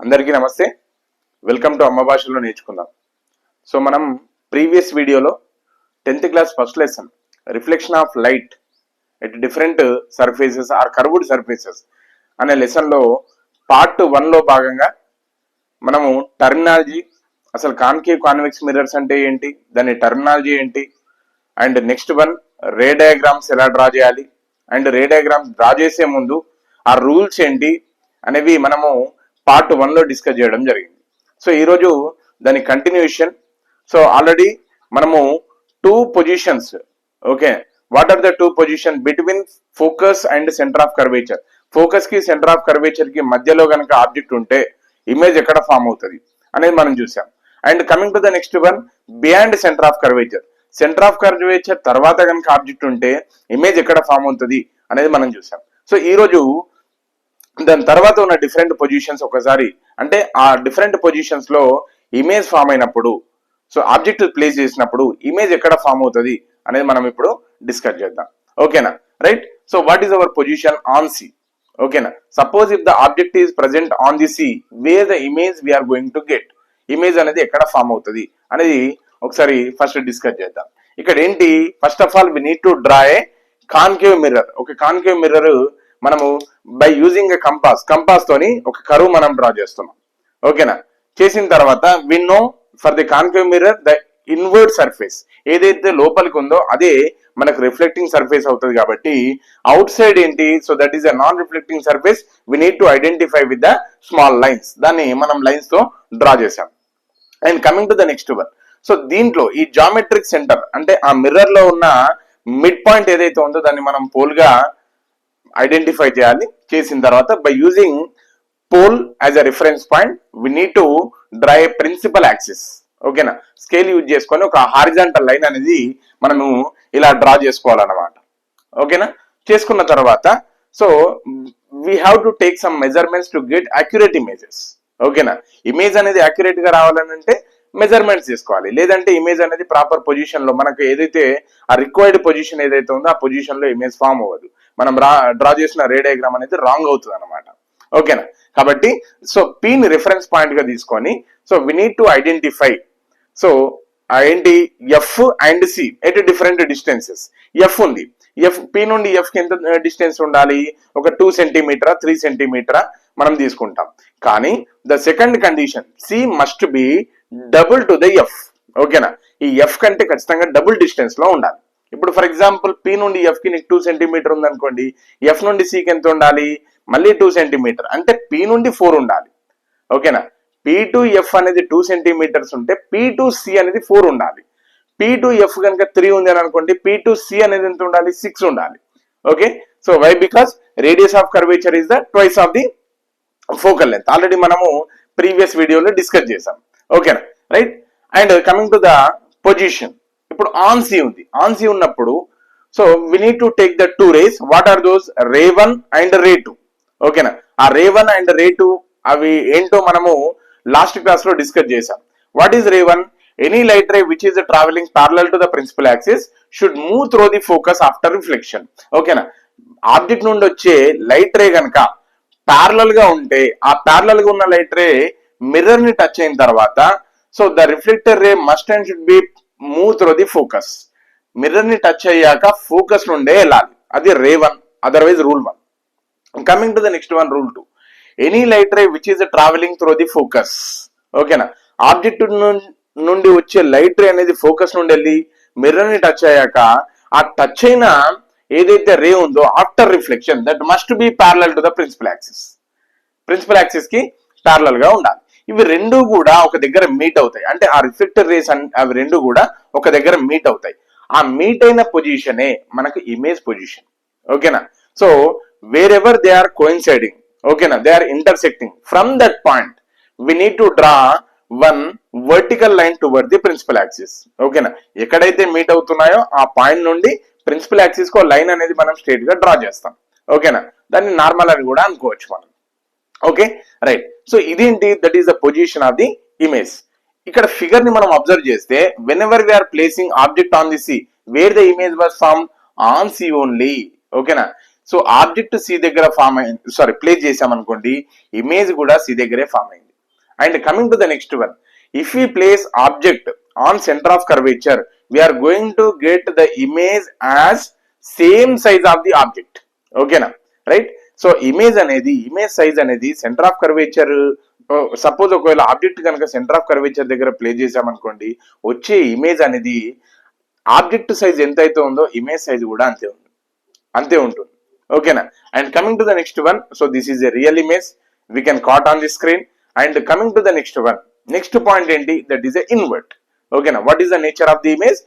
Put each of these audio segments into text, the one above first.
అందరికీ నమస్తే. Welcome to అమ్మ భాషలో నేర్చుకుందాం. సో మనం ప్రీవియస్ వీడియోలో 10th class first lesson reflection of light at different surfaces or curved surfaces అనే లెసన్లో పార్ట్ 1లో భాగంగా మనము టర్మినాలజీ, అసలు కాన్కేవ్ కాన్వెక్స్ మిర్రర్స్ అంటే ఏంటి, దాని టర్మినాలజీ ఏంటి, and next one ray diagrams ఎలా డ్రా చేయాలి, అండ్ రే డయాగ్రామ్స్ డ్రా చేసే ముందు ఆ రూల్స్ ఏంటి అనేవి మనము పార్ట్ 1లో డిస్కస్ చేయడం జరిగింది. సో ఈరోజు దాని కంటిన్యూషన్. సో ఆల్రెడీ మనము 2 positions, okay, what are the 2 position between focus and centre of curvature. Focus కి సెంటర్ ఆఫ్ కర్వేచర్ కి మధ్యలో కనుక ఆబ్జెక్ట్ ఉంటే ఇమేజ్ ఎక్కడ ఫామ్ అవుతుంది అనేది మనం చూసాం. And coming to the next one, beyond centre of curvature. Centre of curvature తర్వాత కనుక ఆబ్జెక్ట్ ఉంటే ఇమేజ్ ఎక్కడ ఫామ్ అవుతుంది అనేది మనం చూసాం. సో ఈ రోజు దాని తర్వాత ఉన్న డిఫరెంట్ పొజిషన్స్ ఒకసారి, అంటే ఆ డిఫరెంట్ పొజిషన్స్ లో ఇమేజ్ ఫామ్ అయినప్పుడు, సో ఆబ్జెక్ట్ ప్లేస్ చేసినప్పుడు ఇమేజ్ ఎక్కడ ఫామ్ అవుతుంది అనేది మనం ఇప్పుడు డిస్కస్ చేద్దాం. ఓకేనా, right. So what is our position on C. ఓకేనా, suppose if the object is present on the C, where the image we are going to get. Image అనేది ఎక్కడ ఫామ్ అవుతుంది అనేది ఒకసారి ఫస్ట్ డిస్కస్ చేద్దాం. ఇక్కడ ఏంటి, first of all we need to draw a concave mirror. ఒక కాన్కేవ్ మిర్రర్ మనము బై యూజింగ్ ఎ కంపాస్ తోని ఒక కర్వ్ మనం డ్రా చేస్తున్నాం. ఓకేనా, చేసిన తర్వాత we know for the concave mirror the inward surface ఏదైతే లోపలికి ఉందో అదే మనకు రిఫ్లెక్టింగ్ సర్ఫేస్ అవుతుంది. కాబట్టి అవుట్ సైడ్ ఏంటి, so that is a non reflecting surface. We need to identify with the small lines. దాన్ని మనం లైన్స్ తో డ్రా చేసాం. And coming to the next one, so దీంట్లో ఈ జామెట్రిక్ సెంటర్ అంటే ఆ మిర్రర్ లో ఉన్న మిడ్ పాయింట్ ఏదైతే ఉందో దాన్ని మనం పోల్ గా ఐడెంటిఫై చేయాలి. చేసిన తర్వాత by using pole as a reference point we need to draw a principal axis. ఓకేనా, స్కేల్ యూజ్ చేసుకొని ఒక హారిజాంటల్ లైన్ అనేది మనము ఇలా డ్రా చేసుకోవాలన్నమాట. ఓకేనా, చేసుకున్న తర్వాత so we have to take some measurements to get accurate images. ఓకేనా, ఇమేజ్ అనేది అక్యురేట్ గా రావాలని అంటే మెజర్మెంట్స్ తీసుకోవాలి. లేదంటే ఇమేజ్ అనేది ప్రాపర్ పొజిషన్ లో మనకు ఏదైతే ఆ రిక్వైర్డ్ పొజిషన్ ఏదైతే ఉందో ఆ పొజిషన్ లో ఇమేజ్ ఫామ్ అవ్వదు. మనం డ్రా చేసిన రే డయాగ్రామ్ అనేది రాంగ్ అవుతుంది అనమాట. ఓకేనా, కాబట్టి సో పి ని రిఫరెన్స్ పాయింట్ గా తీసుకొని so we need to identify. So ఏంటి, F and C at different distances. F ఉంది, ఎఫ్ పి నుండి ఎఫ్ కి ఎంత డిస్టెన్స్ ఉండాలి, ఒక 2 సెంటీమీటర్ 3 సెంటీమీటర్ మనం తీసుకుంటాం. కానీ the second condition, C must be double to the F. ఓకేనా, ఈ ఎఫ్ కంటే ఖచ్చితంగా డబుల్ డిస్టెన్స్ లో ఉండాలి. ఇప్పుడు ఫర్ ఎగ్జాంపుల్ పి నుండి ఎఫ్ కి నీకు 2 సెంటీమీటర్ ఉంది అనుకోండి, ఎఫ్ నుండి సికి ఎంత ఉండాలి, మళ్ళీ 2 సెంటీమీటర్, అంటే పి నుండి 4 ఉండాలి. ఓకేనా, పి టు ఎఫ్ అనేది 2 సెంటీమీటర్స్ ఉంటే పి టు సి అనేది 4 ఉండాలి. పి టు ఎఫ్ కనుక 3 ఉంది అని అనుకోండి, పి టు సి అనేది ఎంత ఉండాలి, 6 ఉండాలి. Okay, so why, because radius of curvature is the twice of the focal length. Already మనము ప్రీవియస్ వీడియోలో డిస్కస్ చేసాం. ఓకేనా, right. And coming to the position, ఇప్పుడు ఆన్ సి ఉంది. ఆన్ సి ఉన్నప్పుడు so we need to take the 2 rays. What are those, ray 1 and ray 2. ఓకేనా, ఆ రే 1 and ray 2 అవి ఏంటో మనము లాస్ట్ క్లాస్ లో డిస్కస్ చేసాం. What is ray 1, any light ray which is travelling parallel to the principal axis should move through the focus after reflection. ఓకేనా, object నుండి వచ్చే లైట్ రే కనుక ప్యారలల్ గా ఉంటే ఆ ప్యారలల్ గా ఉన్న లైట్ రే మిర్రర్ ని టచ్ అయిన తర్వాత so the reflector ray must and should be move through the focus. Mirror ని టచ్ అయ్యాక ఫోకస్ నుండే వెళ్ళాలి. అది రే 1, otherwise rule 1. Coming to the next one, rule 2, any light ray which is travelling through the focus. ఓకేనా, object నుండి వచ్చే light ray అనేది focus నుండి వెళ్ళి మిర్రర్ ని టచ్ అయ్యాక ఆ టచ్ అయిన ఏదైతే రే ఉందో after reflection that must be parallel to the principal axis. Principal axis కి ప్యారలల్ గా ఉండాలి. ఇవి రెండు కూడా ఒక దగ్గర మీట్ అవుతాయి. అంటే ఆ రిఫ్లెక్టర్ రేస్ అవి రెండు కూడా ఒక దగ్గర మీట్ అవుతాయి. ఆ మీట్ అయిన పొజిషనే మనకు ఇమేజ్ పొజిషన్. ఓకేనా, so wherever they are coinciding, ఓకేనా, they are intersecting, from that point we need to draw one vertical line toward the principal axis. ఓకేనా, ఎక్కడైతే మీట్ అవుతున్నాయో ఆ పాయింట్ నుండి ప్రిన్సిపల్ యాక్సిస్ కు లైన్ అనేది మనం స్ట్రేట్ గా డ్రా చేస్తాం. ఓకేనా, దాన్ని నార్మల్ అని కూడా అనుకోవచ్చు మనం. Okay, right. సో ఇదేంటి, that is the position of the image. ఇక్కడ ఫిగర్ ని మనం అబ్జర్వ్ చేస్తే whenever we are placing object on the C, where the image was form on C only. ఓకేనా, సో ఆబ్జెక్ట్ సి దగ్గర form అయింది, sorry place చేసాం అనుకోండి, image కూడా సి దగ్గరే ఫామ్ అయింది. And coming to the next one, if we place object on center of curvature, we are going to get the image as same size of the object. Okay na, right? So image size అనేది center of curvature, suppose ఒకవేళ object కనుక centre of curvature దగ్గర play చేసామనుకోండి, వచ్చే image అనేది object size ఎంత అయితే ఉందో ఇమేజ్ సైజ్ కూడా అంతే ఉంటుంది. ఓకేనా? And coming to the next one, so this is a real image, we can caught on the screen. And coming to the next one, next point ఏంటి, that is a invert. ఓకేనా? What is the nature of the image?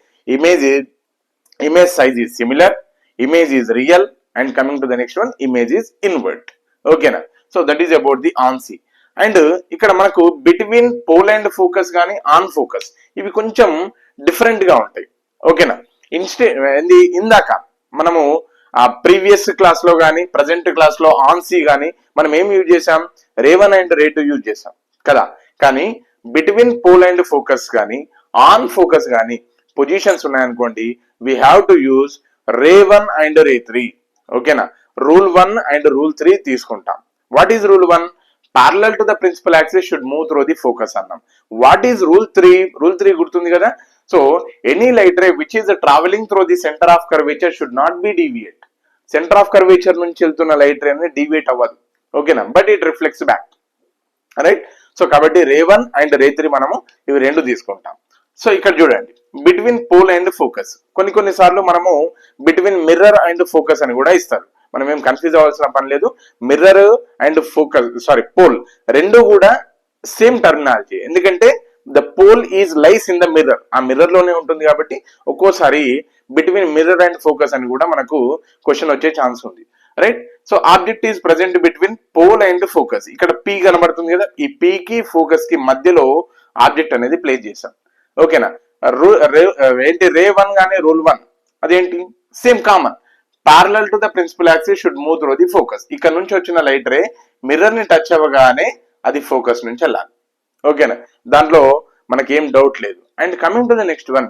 Image size is similar, image is real, and coming to the next one, image is invert. Okay na? So that is about the ANSI. And ఇక్కడ మనకు between pole and focus కానీ on focus ఇవి కొంచెం different గా ఉంటాయి. ఓకేనా? ఇందాక మనము ప్రీవియస్ క్లాస్ లో కానీ ప్రజెంట్ క్లాస్ లో ఆన్సీ కానీ మనం ఏం యూజ్ చేసాం, రే1 అండ్ రే2 యూజ్ చేసాం కదా. కానీ బిట్వీన్ పోల్ అండ్ ఫోకస్ కానీ ఆన్ ఫోకస్ కానీ పొజిషన్స్ ఉన్నాయనుకోండి, we have to use ray one and రే3. ఓకేనా? రూల్ 1 అండ్ రూల్ 3 తీసుకుంటాం. What is rule 1? parallel to the principal axis should move through the focus అన్నాం. What is rule 3? రూల్ 3 గుర్తుంది కదా. So any light ray which is travelling through the centre of curvature should not be deviate. Centre of curvature నుంచి వెళ్తున్న light ray అనేది deviate అవ్వదు. ఓకేనా? But it reflects back, right? So కాబట్టి రే1 and రే3 మనము ఇవి రెండు తీసుకుంటాం. సో ఇక్కడ చూడండి, బిట్వీన్ పోల్ అండ్ ఫోకస్ కొన్నిసార్లు మనము బిట్వీన్ మిర్రర్ అండ్ ఫోకస్ అని కూడా ఇస్తారు. మనం ఏం కన్ఫ్యూజ్ అవ్వాల్సిన పని లేదు. మిర్రర్ అండ్ ఫోకస్ పోల్ రెండు కూడా సేమ్ టర్మినాలజీ. ఎందుకంటే the pole is lies in the mirror, ఆ మిర్రర్ లోనే ఉంటుంది కాబట్టి ఒక్కోసారి బిట్వీన్ మిర్రర్ అండ్ ఫోకస్ అని కూడా మనకు క్వశ్చన్ వచ్చే ఛాన్స్ ఉంది, right? So object is present between pole and focus. ఇక్కడ పీ కనబడుతుంది కదా, ఈ పీ కి ఫోకస్ కి మధ్యలో ఆబ్జెక్ట్ అనేది ప్లేస్ చేశాం. ఓకేనా? ఏంటి రే1 గానే రూల్ 1 అదేంటి, same common, parallel to the principal axis should move through the focus. ఇక్కడ నుంచి వచ్చిన లైట్ రే మిర్రర్ ని టచ్ అవ్వగానే అది ఫోకస్ నుంచి వెళ్ళాలి. ఓకేనా? దాంట్లో మనకి ఏం డౌట్ లేదు. And coming to the next one,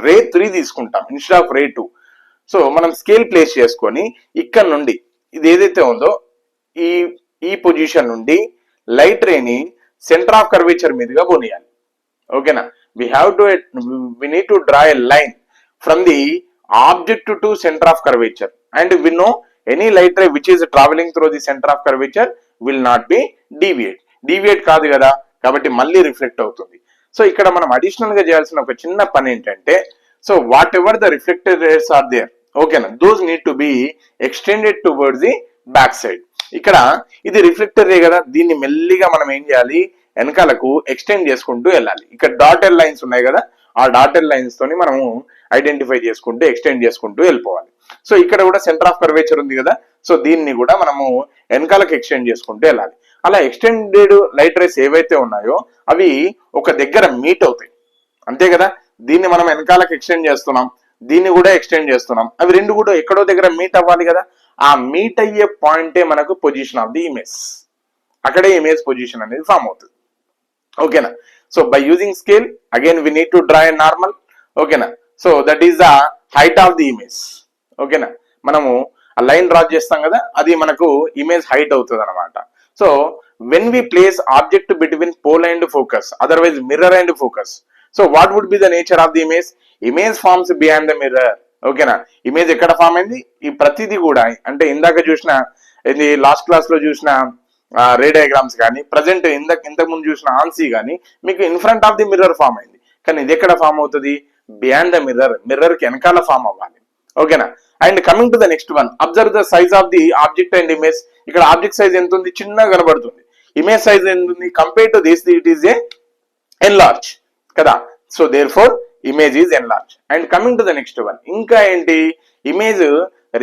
రే3 తీసుకుంటాం ఇన్స్టెడ్ ఆఫ్ రే2. సో మనం స్కేల్ ప్లేస్ చేసుకొని ఇక్కడ నుండి ఇది ఏదైతే ఉందో ఈ పొజిషన్ నుండి లైట్ రేని సెంటర్ ఆఫ్ కర్వేచర్ మీదుగా పోనీయాలి. ఓకేనా? we need to draw a line from the object to center of curvature, and we know any light ray which is traveling through the center of curvature will not be deviate కాదు కదా, కాబట్టి మళ్ళీ reflect అవుతుంది. So ఇక్కడ మనం additional గా చేయాల్సిన ఒక చిన్న పని ఏంటంటే, so whatever the reflected rays are there, ఓకేనా, those need to be extended towards the back side. ఇక్కడ ఇది రిఫ్లెక్టర్ రే కదా, దీన్ని మెల్లిగా మనం ఏం చేయాలి, వెనకాలకు ఎక్స్టెండ్ చేసుకుంటూ వెళ్ళాలి. ఇక్కడ డాటెడ్ లైన్స్ ఉన్నాయి కదా, ఆ డాటెడ్ లైన్స్ తోని మనము ఐడెంటిఫై చేసుకుంటూ ఎక్స్టెండ్ చేసుకుంటూ వెళ్ళిపోవాలి. సో ఇక్కడ కూడా సెంటర్ ఆఫ్ కర్వేచర్ ఉంది కదా, సో దీన్ని కూడా మనము వెనకాలకు ఎక్స్టెండ్ చేసుకుంటూ వెళ్ళాలి. అలా ఎక్స్టెండెడ్ లైట్ రేస్ ఏవైతే ఉన్నాయో అవి ఒక దగ్గర మీట్ అవుతాయి, అంతే కదా. దీన్ని మనం వెనకాలకు ఎక్స్టెండ్ చేస్తున్నాం, దీన్ని కూడా ఎక్స్టెండ్ చేస్తున్నాం, అవి రెండు కూడా ఎక్కడో దగ్గర మీట్ అవ్వాలి కదా. ఆ మీట్ అయ్యే పాయింటే మనకు పొజిషన్ ఆఫ్ ది ఇమేజ్, అక్కడే ఇమేజ్ పొజిషన్ అనేది ఫామ్ అవుతుంది. ఓకేనా? So by using scale again we need to draw a normal. ఓకేనా? So that is the height of the image. ఓకేనా? మనము ఆ లైన్ డ్రా చేస్తాం కదా, అది మనకు ఇమేజ్ హైట్ అవుతుంది అనమాట. So when we place object between pole and focus, otherwise mirror and focus, so what would be the nature of the image? Image forms behind the mirror. ఓకేనా? Image ఎక్కడ form అయింది? ఈ ప్రతిదీ కూడా అంటే ఇందాక చూసిన ఇది లాస్ట్ క్లాస్ లో చూసిన రే డయాగ్రామ్స్ కానీ ప్రజెంట్ ఇంతకు ముందు చూసిన ఆన్సీ కానీ మీకు in front of the mirror form అయింది. కానీ ఇది ఎక్కడ ఫామ్ అవుతుంది? బియాండ్ ద మిర్రర్, మిర్రర్ కి వెనకాల ఫామ్ అవ్వాలి. ఓకేనా? And coming to the next one, observe the size of the object and image. ఇక్కడ ఆబ్జెక్ట్ సైజ్ ఎంత ఉంది? చిన్నగా కనబడుతుంది. ఇమేజ్ సైజ్ ఎంత ఉంది? Compare to this it is a enlarge కదా. So therefore image is enlarge. And coming to the next one, ఇంకా ఏంటి, ఇమేజ్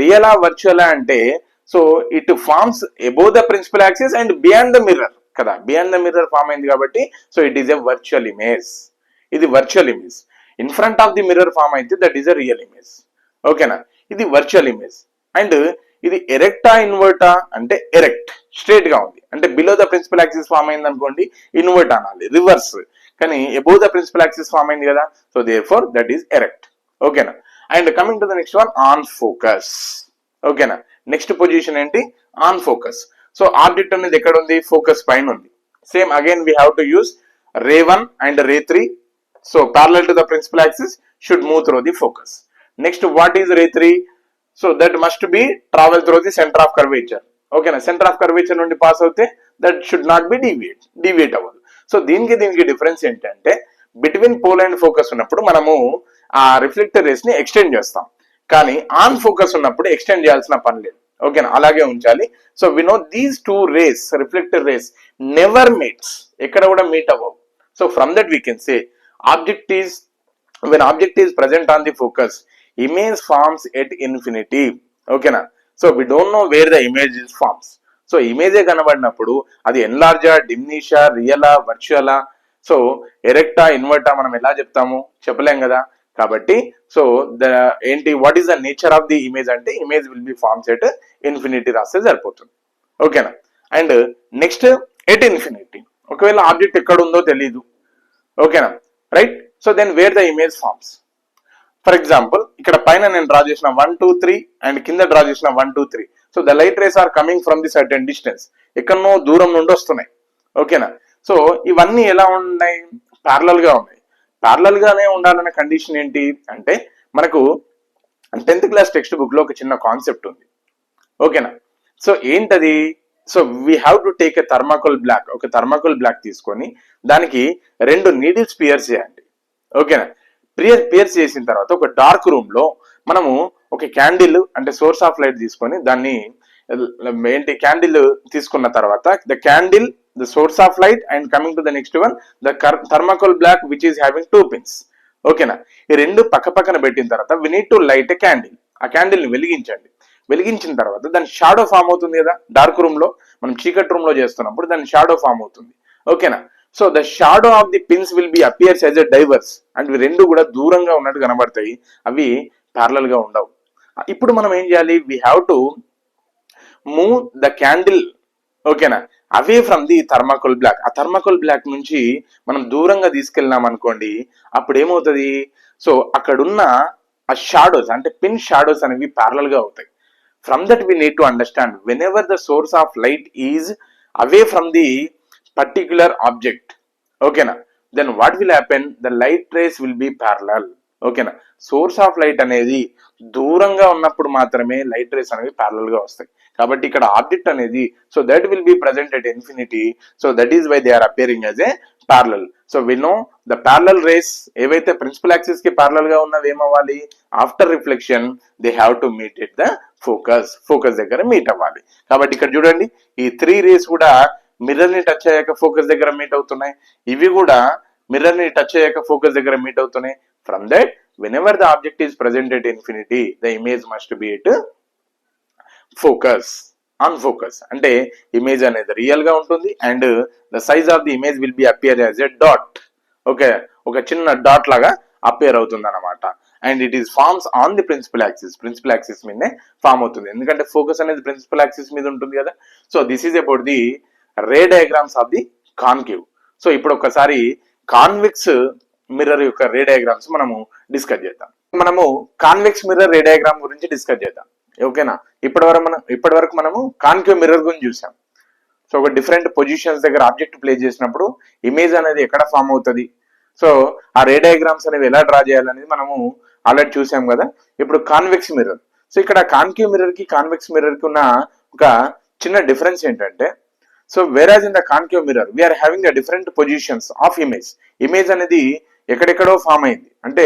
రియలా వర్చువలా అంటే, so it forms above the principal axis and beyond the mirror కదా. Beyond the mirror form అయింది కాబట్టి so it is a virtual image. ఇది virtual image. In front of the mirror form అయితే that is a real image. ఓకేనా? ఇది virtual image. And ఇది ఎరెక్టా ఇన్వర్టా అంటే erect, straight గా ఉంది. అంటే below the principal axis form అయింది అనుకోండి, ఇన్వర్ట్ అనాలి, రివర్స్. కానీ above the principal axis form అయింది కదా, so therefore that is erect. ఓకేనా? And coming to the next one, on focus. ఓకేనా? నెక్స్ట్ పొజిషన్ ఏంటి? On focus. సో ఆబ్జెక్ట్ అనేది ఎక్కడ ఉంది? ఫోకస్ పైన ఉంది. Same again we have to use ray 1 and ray 3. So parallel to the principal axis should move through the focus. Next, what is ray 3? So that must be travel through the center of curvature. Okay na, center of curvature నుండి pass అవుతే that should not be deviate అవ్వదు. So దీనికి difference ఏంటంటే between pole and focus ఉన్నప్పుడు మనము ఆ reflector race ని extend చేస్తాం, కానీ ఆన్ ఫోకస్ ఉన్నప్పుడు ఎక్స్టెండ్ చేయాల్సిన పని లేదు. ఓకేనా, అలాగే ఉంచాలి. So we know these two rays, reflector rays never meets, ఎక్కడ కూడా మీట్ అవ్వవు. So from that we can say when object is present on the focus, image forms at infinity. ఓకేనా, so we don't know where the image is forms. So ఇమేజే కనబడినప్పుడు అది ఎన్లార్జా, డిమినిషా, రియలా, వర్చువలా, so ఎరెక్టా, ఇన్వర్టా మనం ఎలా చెప్తాము, చెప్పలేం కదా. కాబట్టి సో ఏంటి, what is the nature of the image అంటే image will be forms at infinity రాస్తే సరిపోతుంది. ఓకేనా, అండ్ నెక్స్ట్ ఎట్ ఇన్ఫినిటీ, ఒకవేళ ఆబ్జెక్ట్ ఎక్కడ ఉందో తెలీదు. ఓకేనా, right. So then where the image forms. For example ఇక్కడ పైన నేను డ్రా చేసిన 1 2 3 అండ్ కింద డ్రా చేసిన 1 2 3. So the light rays are coming from the certain distance, ఎక్కడనో దూరం నుండి వస్తున్నాయి. ఓకేనా, సో ఇవన్నీ ఎలా ఉన్నాయి, ప్యారలల్ గా ఉన్నాయి. ప్యారలల్ గానే ఉండాలనే కండిషన్ ఏంటి అంటే మనకు 10th క్లాస్ టెక్స్ట్ బుక్ లో ఒక చిన్న కాన్సెప్ట్ ఉంది. ఓకేనా, సో ఏంటది, so we have to take a thermocol block, ఒక థర్మాకోల్ బ్లాక్ తీసుకొని దానికి 2 నీడిల్స్ పియర్స్ చేయండి. ఓకేనా, పియర్స్ చేసిన తర్వాత ఒక డార్క్ రూమ్ లో మనము ఒక క్యాండిల్ అంటే సోర్స్ ఆఫ్ లైట్ తీసుకొని దాన్ని ఏంటి క్యాండిల్ తీసుకున్న తర్వాత the candle, the source of light, and coming to the next one the thermocol black which is having 2 pins. ఓకేనా, ఈ రెండు పక్కన పెట్టిన తర్వాత we need to light a candle. ఆ క్యాండిల్ ని వెలిగించండి. వెలిగించిన తర్వాత దాని షాడో ఫామ్ అవుతుంది కదా, డార్క్ రూమ్ లో మనం చీకటి రూమ్ లో చేస్తున్నప్పుడు దాని షాడో ఫామ్ అవుతుంది. ఓకేనా, so the shadow of the pins will be appears as a divorce, and ఇవి రెండు కూడా దూరంగా ఉన్నట్టు కనబడతాయి, అవి ప్యారలల్ గా ఉండవు. ఇప్పుడు మనం ఏం చేయాలి, we have to move the candle, ఓకేనా, away from the thermocol block. ఆ థర్మాకోల్ బ్లాక్ నుంచి మనం దూరంగా తీసుకెళ్ళినాం అనుకోండి, అప్పుడు ఏమవుతుంది, సో అక్కడున్న ఆ షాడోస్ అంటే పిన్ షాడోస్ అనేవి ప్యారలల్ గా అవుతాయి. From that we need to understand whenever the source of light is away from the particular object, ఓకేనా, then what will happen, the light rays will be parallel. ఓకేనా, source of light అనేది దూరంగా ఉన్నప్పుడు మాత్రమే light race అనేవి parallel గా వస్తాయి. కాబట్టి ఇక్కడ ఆబ్జెక్ట్ అనేది so that will be present at infinity, so that is why they are appearing as a parallel. So we know the parallel rays ఏవైతే ప్రిన్సిపల్ యాక్సిస్ కి ప్యారలల్ గా ఉన్నవి ఏమవ్వాలి, after reflection they have to meet at the focus దగ్గర meet అవ్వాలి. కాబట్టి ఇక్కడ చూడండి, ఈ 3 రేస్ కూడా మిర్రర్ ని టచ్ అయ్యాక ఫోకస్ దగ్గర మీట్ అవుతున్నాయి, ఇవి కూడా మిర్రర్ ని టచ్ అయ్యాక ఫోకస్ దగ్గర మీట్ అవుతున్నాయి. From that whenever the object is present at infinity, the image must be at focus, on focus. అంటే ఇమేజ్ అనేది రియల్ గా ఉంటుంది and the size of the image will be appear as a dot. Okay, ఒక చిన్న dot లాగా appear అవుతుంది అనమాట. And it is forms on the principal axis మీదనే ఫార్మ్ అవుతుంది, ఎందుకంటే ఫోకస్ అనేది ప్రిన్సిపల్ యాక్సిస్ మీద ఉంటుంది కదా. So this is about the ray diagrams of the concave. So ఇప్పుడు ఒకసారి కాన్వెక్స్ మిర్రర్ యొక్క రే డయాగ్రామ్స్ మనము డిస్కస్ చేద్దాం. మనము కాన్వెక్స్ మిర్రర్ రే డయాగ్రామ్ గురించి డిస్కస్ చేద్దాం. ఓకేనా, ఇప్పటి వరకు మనము కాన్కేవ్ మిర్రర్ గురించి చూసాం. సో ఒక డిఫరెంట్ పొజిషన్స్ దగ్గర ఆబ్జెక్ట్ ప్లేస్ చేసినప్పుడు ఇమేజ్ అనేది ఎక్కడ ఫామ్ అవుతుంది, సో ఆ రే డయాగ్రామ్స్ అనేవి ఎలా డ్రా చేయాలనేది మనము ఆల్రెడీ చూసాం కదా. ఇప్పుడు కాన్వెక్స్ మిర్రర్, సో ఇక్కడ కాన్కేవ్ మిర్రర్ కి కాన్వెక్స్ మిర్రర్ కి ఉన్న ఒక చిన్న డిఫరెన్స్ ఏంటంటే, so whereas in the concave mirror we are having a different positions of image అనేది ఎక్కడెక్కడో ఫామ్ అయింది. అంటే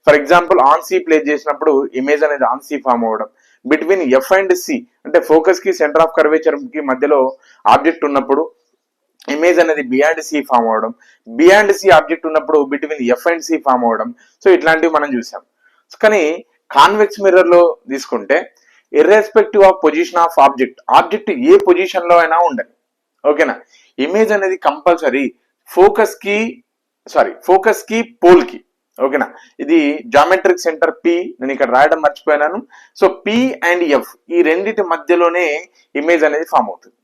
for example on C place చేసినప్పుడు ఇమేజ్ అనేది ఆన్ సి ఫామ్ అవ్వడం, బిట్వీన్ ఎఫ్ అండ్ సి అంటే ఫోకస్ కి సెంటర్ ఆఫ్ కర్వేచర్ కి మధ్యలో ఆబ్జెక్ట్ ఉన్నప్పుడు ఇమేజ్ అనేది బియాండ్ సి ఫామ్ అవడం, బియాండ్ సి ఆబ్జెక్ట్ ఉన్నప్పుడు between F and C form అవడం. సో ఇట్లాంటివి మనం చూసాం. కానీ కాన్వెక్స్ మిర్రర్ లో తీసుకుంటే irrespective of position of object ఏ పొజిషన్ లో అయినా ఉండాలి. ఓకేనా, ఇమేజ్ అనేది కంపల్సరీ ఫోకస్ కి పోల్ కి. ఓకేనా, ఇది జామెట్రిక్ సెంటర్ పి, నేను ఇక్కడ రాయడం మర్చిపోయినాను. సో పి అండ్ ఎఫ్ ఈ రెండింటి మధ్యలోనే ఇమేజ్ అనేది ఫామ్ అవుతుంది.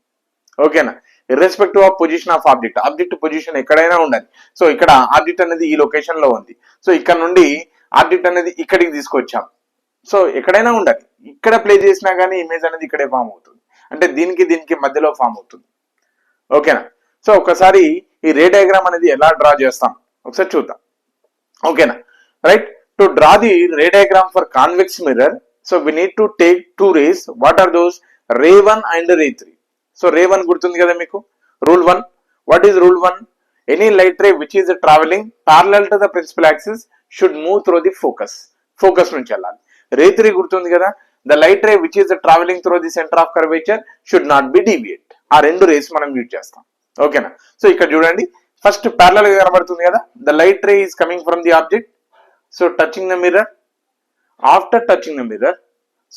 ఓకేనా, irrespective of position of object position ఎక్కడైనా ఉండాలి. సో ఇక్కడ ఆబ్జెక్ట్ అనేది ఈ లొకేషన్ లో ఉంది, సో ఇక్కడ నుండి ఆబ్జెక్ట్ అనేది ఇక్కడికి తీసుకొచ్చాం, సో ఎక్కడైనా ఉండాలి, ఇక్కడ ప్లే చేసినా కానీ ఇమేజ్ అనేది ఇక్కడే ఫామ్ అవుతుంది, అంటే దీనికి మధ్యలో ఫామ్ అవుతుంది. ఓకేనా, సో ఒకసారి ఈ రే డయాగ్రామ్ అనేది ఎలా డ్రా చేస్తాం ఒకసారి చూద్దాం. ఓకేనా, right. To draw the ray diagram for convex mirror, so we need to take two rays. What are those? Ray 1 and ray 3. So ray 1 గుర్తుంది కదా మీకు, rule 1. What is rule 1? Any light ray which is travelling parallel to the principal axis should move through the focus. Focus నుంచి వెళ్ళాలి. Ray 3 గుర్తుంది కదా, the light ray which is travelling through the centre of curvature should not be deviate. ఆ రెండు race మనం use చేస్తాం. ఓకేనా, so ఇక్కడ చూడండి, ఫస్ట్ ప్యారలల్ గా కనబడుతుంది కదా, the light ray is coming from the object, so touching the mirror. After touching the mirror,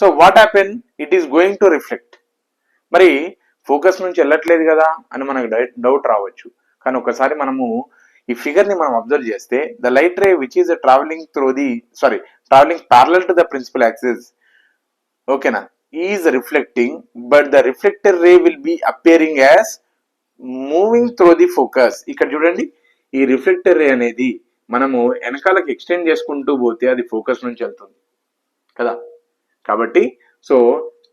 so what happen? It is going to reflect. మరి ఫోకస్ నుంచి వెళ్ళట్లేదు కదా అని మనకు డౌట్ రావచ్చు. కానీ ఒకసారి మనము ఈ ఫిగర్ ని మనం అబ్జర్వ్ చేస్తే, the light ray which is travelling through the travelling parallel to the principal axis, ఓకేనా, is reflecting, but the reflector ray will be appearing as moving through the focus. ఇక్కడ చూడండి, ఈ రిఫ్లెక్టర్ రే అనేది మనము వెనకాలకి extend చేసుకుంటూ పోతే అది ఫోకస్ నుంచి వెళ్తుంది కదా. కాబట్టి సో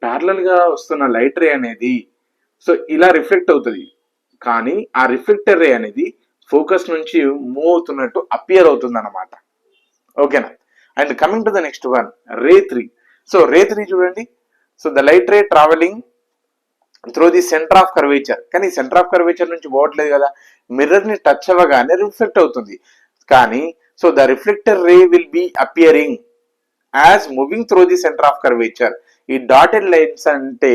ప్యారలల్ గా వస్తున్న లైట్ రే అనేది సో ఇలా రిఫ్లెక్ట్ అవుతుంది, కానీ ఆ రిఫ్లెక్టర్ రే అనేది ఫోకస్ నుంచి మూవ్ అవుతున్నట్టు అపియర్ అవుతుంది అన్నమాట. ఓకేనా, and coming to the next one, ray 3. So ray 3 చూడండి, so the light ray travelling through the centre of curvature, కానీ సెంటర్ ఆఫ్ కర్వేచర్ నుంచి పోవట్లేదు కదా, మిర్రర్ ని టచ్ అవ్వగానే రిఫ్లెక్ట్ అవుతుంది. కానీ so the reflector ray will be appearing as moving through the centre of curvature. ఈ డాటెడ్ లైన్స్ అంటే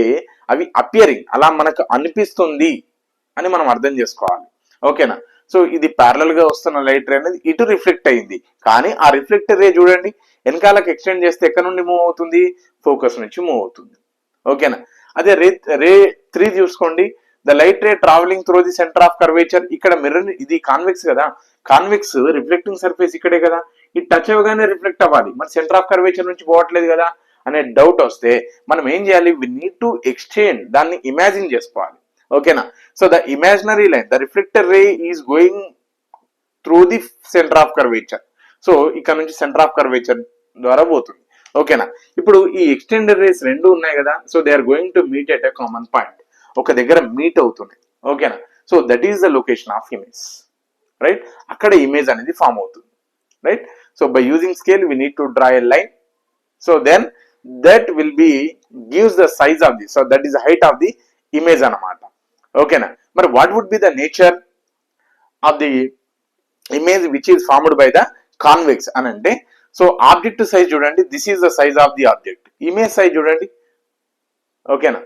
అవి అపియరింగ్, అలా మనకు అనిపిస్తుంది అని మనం అర్థం చేసుకోవాలి. ఓకేనా, సో ఇది ప్యారలల్ గా వస్తున్న లైట్ రే అనేది ఇటు రిఫ్లెక్ట్ అయింది, కానీ ఆ రిఫ్లెక్టర్ రే చూడండి వెనకాలకు ఎక్స్టెండ్ చేస్తే ఎక్కడ నుండి మూవ్ అవుతుంది? ఫోకస్ నుంచి మూవ్ అవుతుంది. ఓకేనా, అదే రే 3 చూసుకోండి, the light ray travelling through the centre of curvature. ఇక్కడ మిర్రర్ ఇది కాన్వెక్స్ కదా, కాన్వెక్స్ రిఫ్లెక్టింగ్ సర్ఫేస్ ఇక్కడే కదా, ఇది టచ్ అవ్వగానే రిఫ్లెక్ట్ అవ్వాలి, మరి సెంటర్ ఆఫ్ కర్వేచర్ నుంచి పోవట్లేదు కదా అనే డౌట్ వస్తే మనం ఏం చేయాలి? వి నీడ్ టు ఎక్స్చేంజ్, దాన్ని ఇమాజిన్ చేసుకోవాలి. ఓకేనా, so the imaginary line, the reflector ray is going through the centre of curvature. So ఇక్కడ నుంచి సెంటర్ ఆఫ్ కర్వేచర్ ద్వారా పోతుంది. ఓకేనా, ఇప్పుడు ఈ ఎక్స్టెండెడ్ రేస్ రెండు ఉన్నాయి కదా, so they are going to meet at a common point. ఒక దగ్గర మీట్ అవుతున్నాయి. ఓకేనా, so that is the location of image, right. అక్కడ ఇమేజ్ అనేది ఫామ్ అవుతుంది, right. So by using scale we need to draw a line, so then that will be gives the size of the, so that is height of the image అన్నమాట. ఓకేనా, మరి what would be the nature of the image which is formed by the convex అని అంటే, so object size చూడండి, this is the size of the object. Image size చూడండి. ఓకేనా,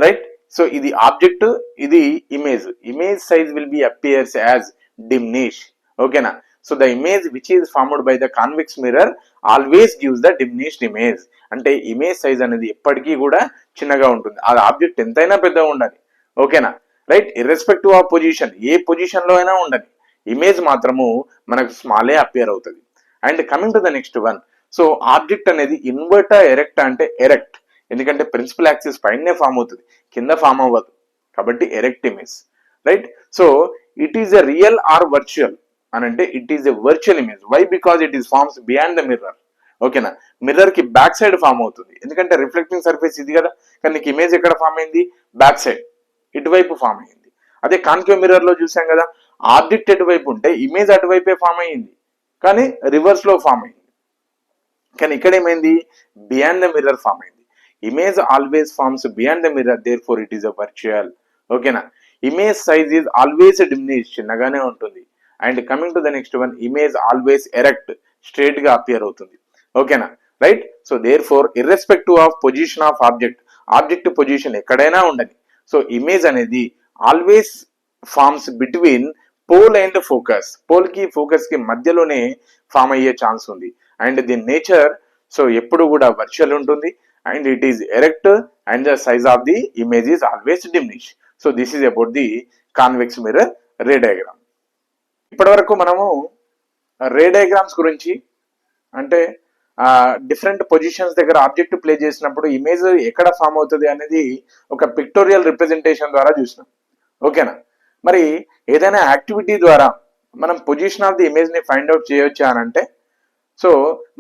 right. So ఇది object, ఇది image. Image size will be appears as diminish. ఓకేనా, so the image which is formed by the convex mirror always gives the diminished image. అంటే image size అనేది ఎప్పటికీ కూడా చిన్నగా ఉంటుంది, ఆ ఆబ్జెక్ట్ ఎంతైనా పెద్దగా ఉండాలి. ఓకేనా, రైట్. ఇర్రెస్పెక్టివ్ ఆఫ్ పొజిషన్, ఏ పొజిషన్ లో అయినా ఉండాలి, ఇమేజ్ మాత్రము మనకు స్మాలే అపియర్ అవుతుంది. And coming to the next one, so object అనేది ఇన్వర్టా ఎరెక్ట్ అంటే ఎరెక్ట్, ఎందుకంటే ప్రిన్సిపల్ యాక్సిస్ పైనే ఫామ్ అవుతుంది, కింద ఫామ్ అవ్వదు, కాబట్టి erect image, right. So it is a real or virtual అని అంటే it is a virtual image. Why? Because it is forms beyond the mirror. ఓకేనా, మిర్రర్ కి బ్యాక్ సైడ్ ఫామ్ అవుతుంది, ఎందుకంటే రిఫ్లెక్టింగ్ సర్ఫేస్ ఇది కదా, కానీ నీకు ఇమేజ్ ఎక్కడ ఫామ్ అయింది? బ్యాక్ సైడ్, ఇటువైపు ఫామ్ అయింది. అదే కాన్కేవ్ మిర్రర్ లో చూసాం కదా, ఆబ్జెక్ట్ ఎటువైపు ఉంటే ఇమేజ్ అటువైపే ఫామ్ అయ్యింది, కానీ రివర్స్ లో ఫామ్ అయింది. కానీ ఇక్కడ ఏమైంది? బియాండ్ ద మిర్రర్ ఫామ్ అయింది. Image always forms beyond the mirror, therefore it is a virtual. ఓకేనా, image size is always diminish, చిన్నగానే ఉంటుంది. And coming to the next one, image always erect, straight గా appear అవుతుంది. ఓకేనా, right. So therefore irrespective of position of object, object position ఎక్కడైనా ఉండని, so image అనేది always forms between pole and focus, pole కి focus కి మధ్యలోనే form అయ్యే ఛాన్స్ ఉంది. అండ్ ది నేచర్ సో ఎప్పుడు కూడా వర్చువల్ ఉంటుంది, and it is erect, and the size of the image is always diminish. So this is about the convex mirror ray diagram. ఇప్పటి వరకు మనము రే డయాగ్రామ్స్ గురించి, అంటే డిఫరెంట్ పొజిషన్స్ దగ్గర ఆబ్జెక్ట్ ప్లే చేసినప్పుడు ఇమేజ్ ఎక్కడ ఫామ్ అవుతుంది అనేది ఒక పిక్టోరియల్ రిప్రజెంటేషన్ ద్వారా చూసినాం. ఓకేనా, మరి ఏదైనా యాక్టివిటీ ద్వారా మనం పొజిషన్ ఆఫ్ ది ఇమేజ్ ని ఫైండ్ అవుట్ చేయొచ్చా అని అంటే, సో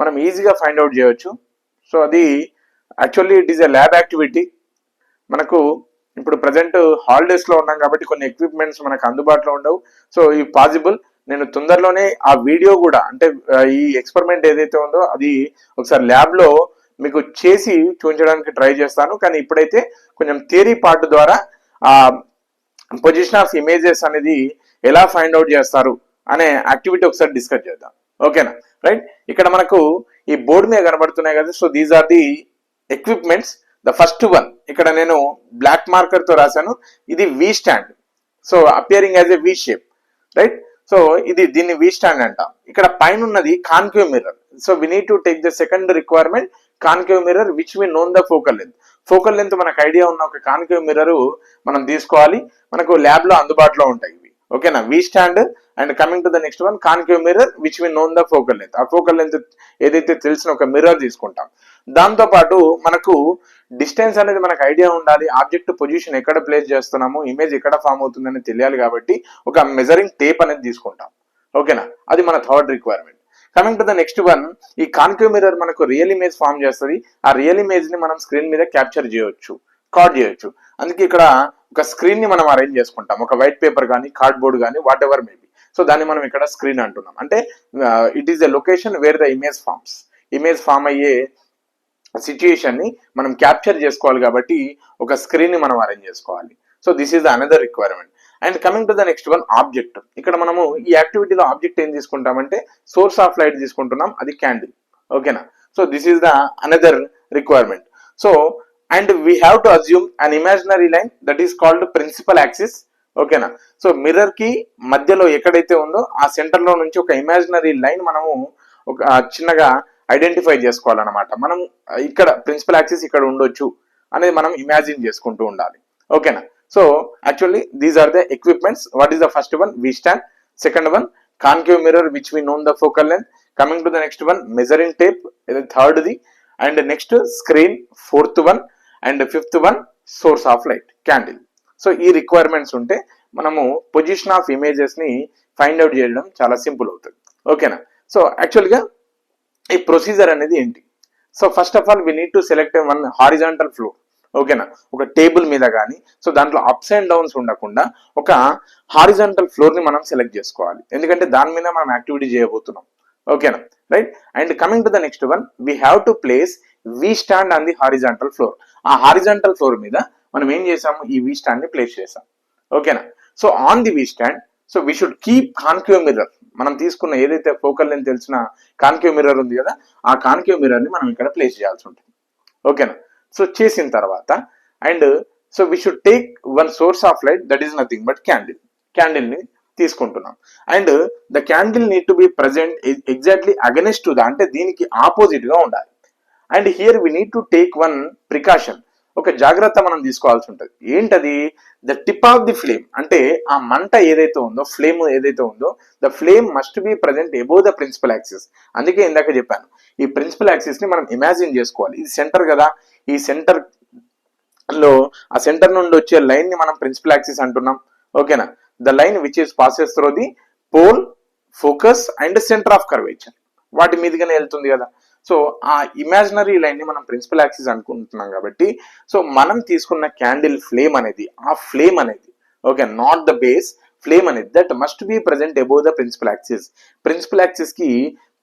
మనం ఈజీగా ఫైండ్ అవుట్ చేయొచ్చు. సో అది actually it is a lab activity. మనకు ఇప్పుడు ప్రజెంట్ హాలిడేస్ లో ఉన్నాం కాబట్టి కొన్ని ఎక్విప్మెంట్స్ మనకు అందుబాటులో ఉండవు. సో ఈ పాసిబుల్ నేను తొందరలోనే ఆ వీడియో కూడా అంటే ఈ ఎక్స్పెరిమెంట్ ఏదైతే ఉందో అది ఒకసారి ల్యాబ్ లో మీకు చేసి చూపించడానికి ట్రై చేస్తాను. కానీ ఇప్పుడైతే కొంచెం థియరీ పార్ట్ ద్వారా ఆ పొజిషన్ ఆఫ్ ఇమేజెస్ అనేది ఎలా ఫైండ్ అవుట్ చేస్తారు అనే యాక్టివిటీ ఒకసారి డిస్కస్ చేద్దాం. ఓకేనా, రైట్. ఇక్కడ మనకు ఈ బోర్డు మీద కనబడుతున్నాయి కదా. So these are the equipments. The first one ఇక్కడ నేను బ్లాక్ మార్కర్ తో రాశాను. ఇది V stand. So appearing as a V shape, right. So దీన్ని వి స్టాండ్ అంటాం. ఇక్కడ పైన ఉన్నది concave mirror. So we need to take the second requirement concave mirror which we known the focal length. Focal length మనకు idea ఉన్న ఒక concave mirror మనం తీసుకోవాలి. మనకు ల్యాబ్ లో అందుబాటులో ఉంటాయి ఇవి. ఓకేనా, V stand and coming to the next one concave mirror which we known the focal length. ఆ ఫోకల్ లెంత్ ఏదైతే తెలిసిన ఒక మిర్రర్ తీసుకుంటాం. దాంతో పాటు మనకు డిస్టెన్స్ అనేది మనకు ఐడియా ఉండాలి. ఆబ్జెక్ట్ పొజిషన్ ఎక్కడ ప్లేస్ చేస్తున్నాము, ఇమేజ్ ఎక్కడ ఫామ్ అవుతుందని తెలియాలి కాబట్టి ఒక మెజరింగ్ టేప్ అనేది తీసుకుంటాం. ఓకేనా, అది మన third requirement. Coming to the next one, ఈ కాన్కేవ్ మిర్రర్ మనకు రియల్ ఇమేజ్ ఫామ్ చేస్తుంది. ఆ రియల్ ఇమేజ్ ని మనం స్క్రీన్ మీద క్యాప్చర్ చేయొచ్చు, రికార్డ్ చేయొచ్చు. అందుకే ఇక్కడ ఒక స్క్రీన్ ని మనం అరేంజ్ చేసుకుంటాం. ఒక వైట్ పేపర్ కానీ కార్డ్ బోర్డ్ కానీ వాట్ ఎవర్ మేబీ. సో దాన్ని మనం ఇక్కడ స్క్రీన్ అంటున్నాం. అంటే it is a location where the image forms. Image form అయ్యే సిచ్యుయేషన్ ని మనం క్యాప్చర్ చేసుకోవాలి కాబట్టి ఒక స్క్రీన్ ని మనం అరేంజ్ చేసుకోవాలి. So this is the another requirement. And coming to the next one object. ఇక్కడ మనము ఈ యాక్టివిటీలో ఆబ్జెక్ట్ ఏం తీసుకుంటామంటే సోర్స్ ఆఫ్ లైట్ తీసుకుంటున్నాం, అది క్యాండిల్. ఓకేనా, so this is the another requirement. So and we have to assume an imaginary line that is called principal axis. ఓకేనా, so mirror కి మధ్యలో ఎక్కడైతే ఉందో ఆ సెంటర్ లో నుంచి ఒక ఇమాజినరీ లైన్ మనము ఒక చిన్నగా ఐడెంటిఫై చేసుకోవాలన్నమాట. మనం ఇక్కడ ప్రిన్సిపల్ యాక్సిస్ ఇక్కడ ఉండొచ్చు అనేది మనం ఇమాజిన్ చేసుకుంటూ ఉండాలి. ఓకేనా, so actually these are the equipments. What is the first one, V stand. Second one concave mirror which we known the focal length. Coming to the next one measuring tape, ఇది third the. And next screen, fourth one. And fifth one source of light, candle. So ఈ requirements ఉంటే మనము position of images ని find out చేయడం చాలా simple అవుతుంది. ఓకేనా, so యాక్చువల్గా ఈ ప్రొసీజర్ అనేది ఏంటి? So first of all we need to select one horizontal floor. ఓకేనా, ఒక టేబుల్ మీద కానీ సో దాంట్లో అప్స్ అండ్ డౌన్స్ ఉండకుండా ఒక హారిజాంటల్ ఫ్లోర్ ని మనం సెలెక్ట్ చేసుకోవాలి. ఎందుకంటే దాని మీద మనం యాక్టివిటీ చేయబోతున్నాం. ఓకేనా, right. And coming to the next one, we have to place V stand on the horizontal floor. ఆ హారిజాంటల్ ఫ్లోర్ మీద మనం ఏం చేసాము, ఈ వి స్టాండ్ ని ప్లేస్ చేసాం. ఓకేనా, so on the V stand so we should keep concave mirror. మనం తీసుకున్న ఏదైతే ఫోకల్ లెంత్ తెలిసిన కాన్కేవ్ మిర్రర్ ఉంది కదా, ఆ కాన్కేవ్ మిర్రర్ ని మనం ఇక్కడ ప్లేస్ చేయాల్సి ఉంటుంది. ఓకేనా, సో చేసిన తర్వాత and so we should take one source of light that is nothing but candle. Candle ని తీసుకుంటున్నాం. And the candle need to be present exactly against to the, అంటే దీనికి ఆపోజిట్ గా ఉండాలి. And here we need to take one precaution. ఒక జాగ్రత్త మనం తీసుకోవాల్సి ఉంటుంది. ఏంటది? The tip of the flame, అంటే ఆ మంట ఏదైతే ఉందో, ఫ్లేమ్ ఏదైతే ఉందో, the flame must be present above the principal axis. అందుకే ఇందాక చెప్పాను, ఈ ప్రిన్సిపల్ యాక్సిస్ ని మనం ఇమాజిన్ చేసుకోవాలి. ఇది సెంటర్ కదా, ఈ సెంటర్ లో ఆ సెంటర్ నుండి వచ్చే లైన్ ని మనం ప్రిన్సిపల్ యాక్సిస్ అంటున్నాం. ఓకేనా, the line which is passes through the pole, focus and centre of curvature. వాటి మీదుగానే వెళ్తుంది కదా. సో ఆ ఇమాజినరీ లైన్ ని మనం ప్రిన్సిపల్ యాక్సిస్ అనుకుంటున్నాం కాబట్టి, సో మనం తీసుకున్న క్యాండిల్ ఫ్లేమ్ అనేది, ఆ ఫ్లేమ్ అనేది, okay, not the base, flame అనేది that must be present above the principal axis. Principal axis కి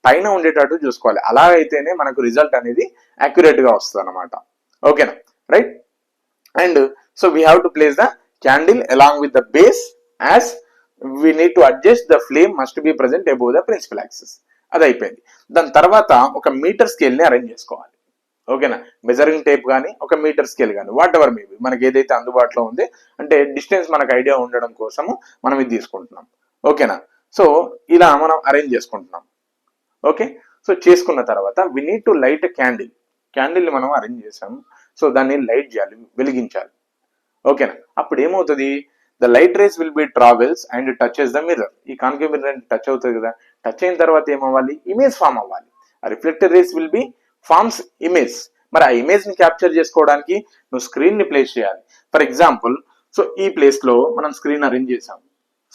పైన ఉండేటట్టు చూసుకోవాలి. అలా అయితేనే మనకు రిజల్ట్ అనేది అక్యురేట్ గా వస్తుంది అనమాట. ఓకేనా, right. And so we have to place the candle along with the base as we need to adjust the flame must be present above the principal axis. అది అయిపోయింది. దాని తర్వాత ఒక మీటర్ స్కేల్ ని అరేంజ్ చేసుకోవాలి. ఓకేనా, మెజరింగ్ టేప్ కానీ ఒక మీటర్ స్కేల్ కానీ వాట్ ఎవర్ మేబీ మనకి ఏదైతే అందుబాటులో ఉంది, అంటే డిస్టెన్స్ మనకు ఐడియా ఉండడం కోసము మనం ఇది తీసుకుంటున్నాం. ఓకేనా, సో ఇలా మనం అరేంజ్ చేసుకుంటున్నాం. ఓకే, సో చేసుకున్న తర్వాత we need to light candle. Candle ని మనం అరేంజ్ చేసాము. సో దాన్ని లైట్ చేయాలి, వెలిగించాలి. ఓకేనా, అప్పుడు ఏమవుతుంది, the light rays will B travels and touches the mirror. ఈ కాన్కేవ్ మిర్రర్ టచ్ అవుతుంది కదా, టచ్ అయిన తర్వాత ఏమవ్వాలి, ఇమేజ్ ఫామ్ అవ్వాలి. ఆ reflected rays will be forms image. మరి ఆ ఇమేజ్ ని క్యాప్చర్ చేసుకోవడానికి నువ్వు స్క్రీన్ ని ప్లేస్ చేయాలి. ఫర్ ఎగ్జాంపుల్, సో ఈ ప్లేస్ లో మనం స్క్రీన్ అరేంజ్ చేసాం.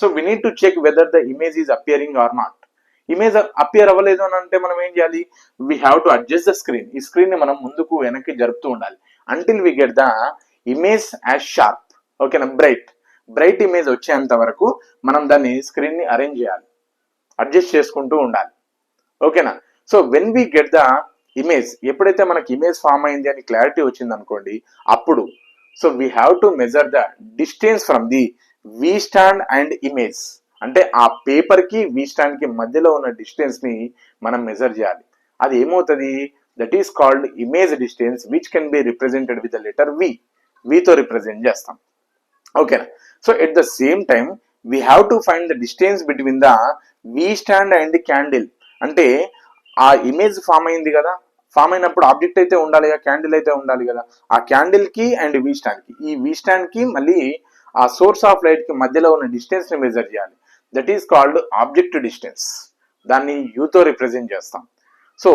So we need to check whether the image is appearing or not. Image appear అవ్వలేదు అని అంటే మనం ఏం చేయాలి, we have to adjust the screen. ఈ స్క్రీన్ ని మనం ముందుకు వెనక్కి జరుపుతూ ఉండాలి until we get the image as sharp. ఓకేనా. బ్రైట్ ఇమేజ్ వచ్చేంత వరకు మనం దాన్ని స్క్రీన్ ని అరేంజ్ చేయాలి, అడ్జస్ట్ చేసుకుంటూ ఉండాలి. ఓకేనా. So when we get the image, ఎప్పుడైతే మనకి ఇమేజ్ ఫామ్ అయింది అని క్లారిటీ వచ్చింది అనుకోండి, అప్పుడు so we have to measure the distance from the V stand and image. అంటే ఆ పేపర్ కి వి స్టాండ్ కి మధ్యలో ఉన్న డిస్టెన్స్ ని మనం మెజర్ చేయాలి. అది ఏమవుతుంది, that is called image distance which can be represented with the letter V. వితో రిప్రజెంట్ చేస్తాం. ఓకేనా. So at the same time we have to find the distance between the V stand and candle. అంటే ఆ image form అయింది కదా, form అయినప్పుడు object అయితే ఉండాలి కదా, క్యాండిల్ అయితే ఉండాలి కదా. ఆ క్యాండిల్ కి అండ్ వి స్టాండ్ కి, ఈ వి స్టాండ్ కి మళ్ళీ ఆ సోర్స్ ఆఫ్ లైట్ కి మధ్యలో ఉన్న డిస్టెన్స్ ని మెజర్ చేయాలి. That is called object distance. దాన్ని యూతో రిప్రజెంట్ చేస్తాం. So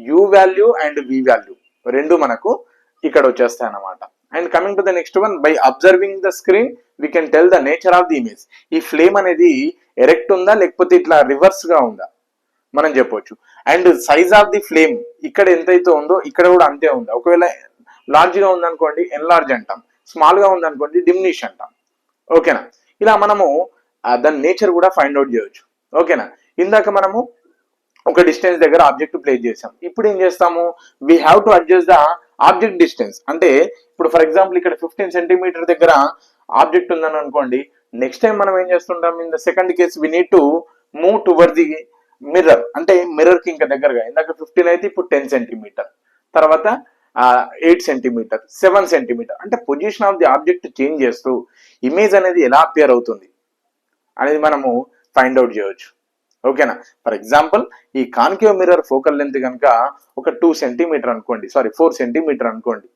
u value and v value రెండు మనకు ఇక్కడ వచ్చేస్తాయి అన్నమాట. And coming to the next one, by observing the screen we can tell the nature of the image. ఈ ఫ్లేమ్ అనేది ఎరెక్ట్ ఉందా లేకపోతే ఇట్లా రివర్స్ గా ఉందా మనం చెప్పొచ్చు. And size of the flame ఇక్కడ ఎంతైతే ఉందో ఇక్కడ కూడా అంతే ఉందా. ఒకవేళ లార్జ్ గా ఉందనుకోండి ఎన్లార్జ్ అంటాం, స్మాల్ గా ఉందనుకోండి డిమినిష్ అంటాం. ఓకేనా. ఇలా మనము దాని నేచర్ కూడా ఫైండ్ అవుట్ చేయొచ్చు. ఓకేనా. ఇందాక మనము ఒక డిస్టెన్స్ దగ్గర ఆబ్జెక్ట్ ప్లేస్ చేసాం, ఇప్పుడు ఏం చేస్తాము, we have to adjust the object distance. అంటే ఇప్పుడు ఫర్ ఎగ్జాంపుల్ ఇక్కడ 15 సెంటీమీటర్ దగ్గర ఆబ్జెక్ట్ ఉందని అనుకోండి, నెక్స్ట్ టైం మనం ఏం చేస్తుంటాం, in the second case we need to move towards the mirror. అంటే మిర్రర్ కి ఇంకా దగ్గరగా, ఇందాక 15 అయితే ఇప్పుడు 10 సెంటీమీటర్, తర్వాత 8 సెంటీమీటర్, 7 సెంటీమీటర్. అంటే position of the object change చేస్తూ ఇమేజ్ అనేది ఎలా అపియర్ అవుతుంది అనేది మనము ఫైండ్ అవుట్ చేయవచ్చు. ఓకేనా. ఫర్ ఎగ్జాంపుల్ ఈ కాన్కేవ్ మిర్రర్ ఫోకల్ లెంత్ కనుక ఒక 2 సెంటీమీటర్ అనుకోండి, 4 సెంటీమీటర్ అనుకోండి.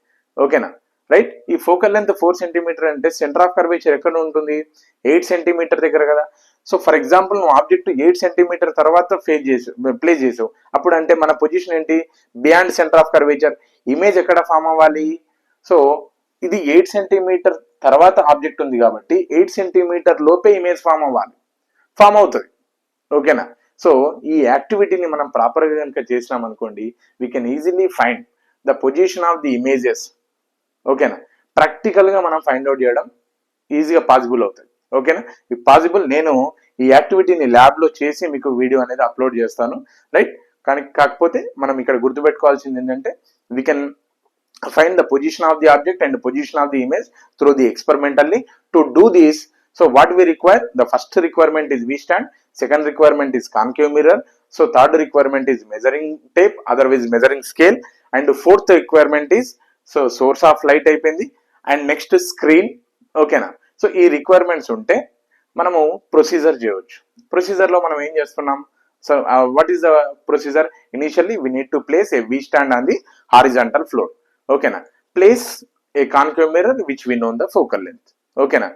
ఓకేనా. రైట్. ఈ ఫోకల్ లెంత్ 4 సెంటీమీటర్ అంటే సెంటర్ ఆఫ్ కర్వేచర్ ఎక్కడ ఉంటుంది, 8 సెంటీమీటర్ దగ్గర కదా. సో ఫర్ ఎగ్జాంపుల్ నువ్వు ఆబ్జెక్ట్ 8 సెంటీమీటర్ తర్వాత ప్లేస్ చేసావు, అప్పుడు అంటే మన పొజిషన్ ఏంటి, beyond centre of curvature. Image ఎక్కడ ఫామ్ అవ్వాలి, సో ఇది 8 సెంటీమీటర్ తర్వాత ఆబ్జెక్ట్ ఉంది కాబట్టి 8 సెంటీమీటర్ లోపే ఇమేజ్ ఫామ్ అవుతుంది. ఓకేనా. సో ఈ యాక్టివిటీని మనం ప్రాపర్ గా కనుక చేసినాం అనుకోండి, we can easily find the position of the images. ఓకేనా. ప్రాక్టికల్ గా మనం ఫైండ్ అవుట్ చేయడం ఈజీగా పాసిబుల్ అవుతుంది. ఓకేనా. ఈ పాసిబుల్, నేను ఈ యాక్టివిటీని ల్యాబ్ లో చేసి మీకు వీడియో అనేది అప్లోడ్ చేస్తాను. రైట్. కానీ కాకపోతే మనం ఇక్కడ గుర్తుపెట్టుకోవాల్సింది ఏంటంటే, we can find the position of the object and position of the image through the experimentally. To do this, so what we require, the first requirement is V stand, second requirement is concave mirror, so third requirement is measuring tape, otherwise measuring scale, and fourth requirement is so source of light అయిపోయింది, and next screen. ఓకేనా. సో ఈ requirements ఉంటే మనము procedure చేయవచ్చు. Procedure లో మనం ఏం చేస్తున్నాం, so what is the procedure, initially we need to place a V stand on the horizontal floor. ఓకేనా. Place a concave mirror which we know the focal length. ఓకేనా.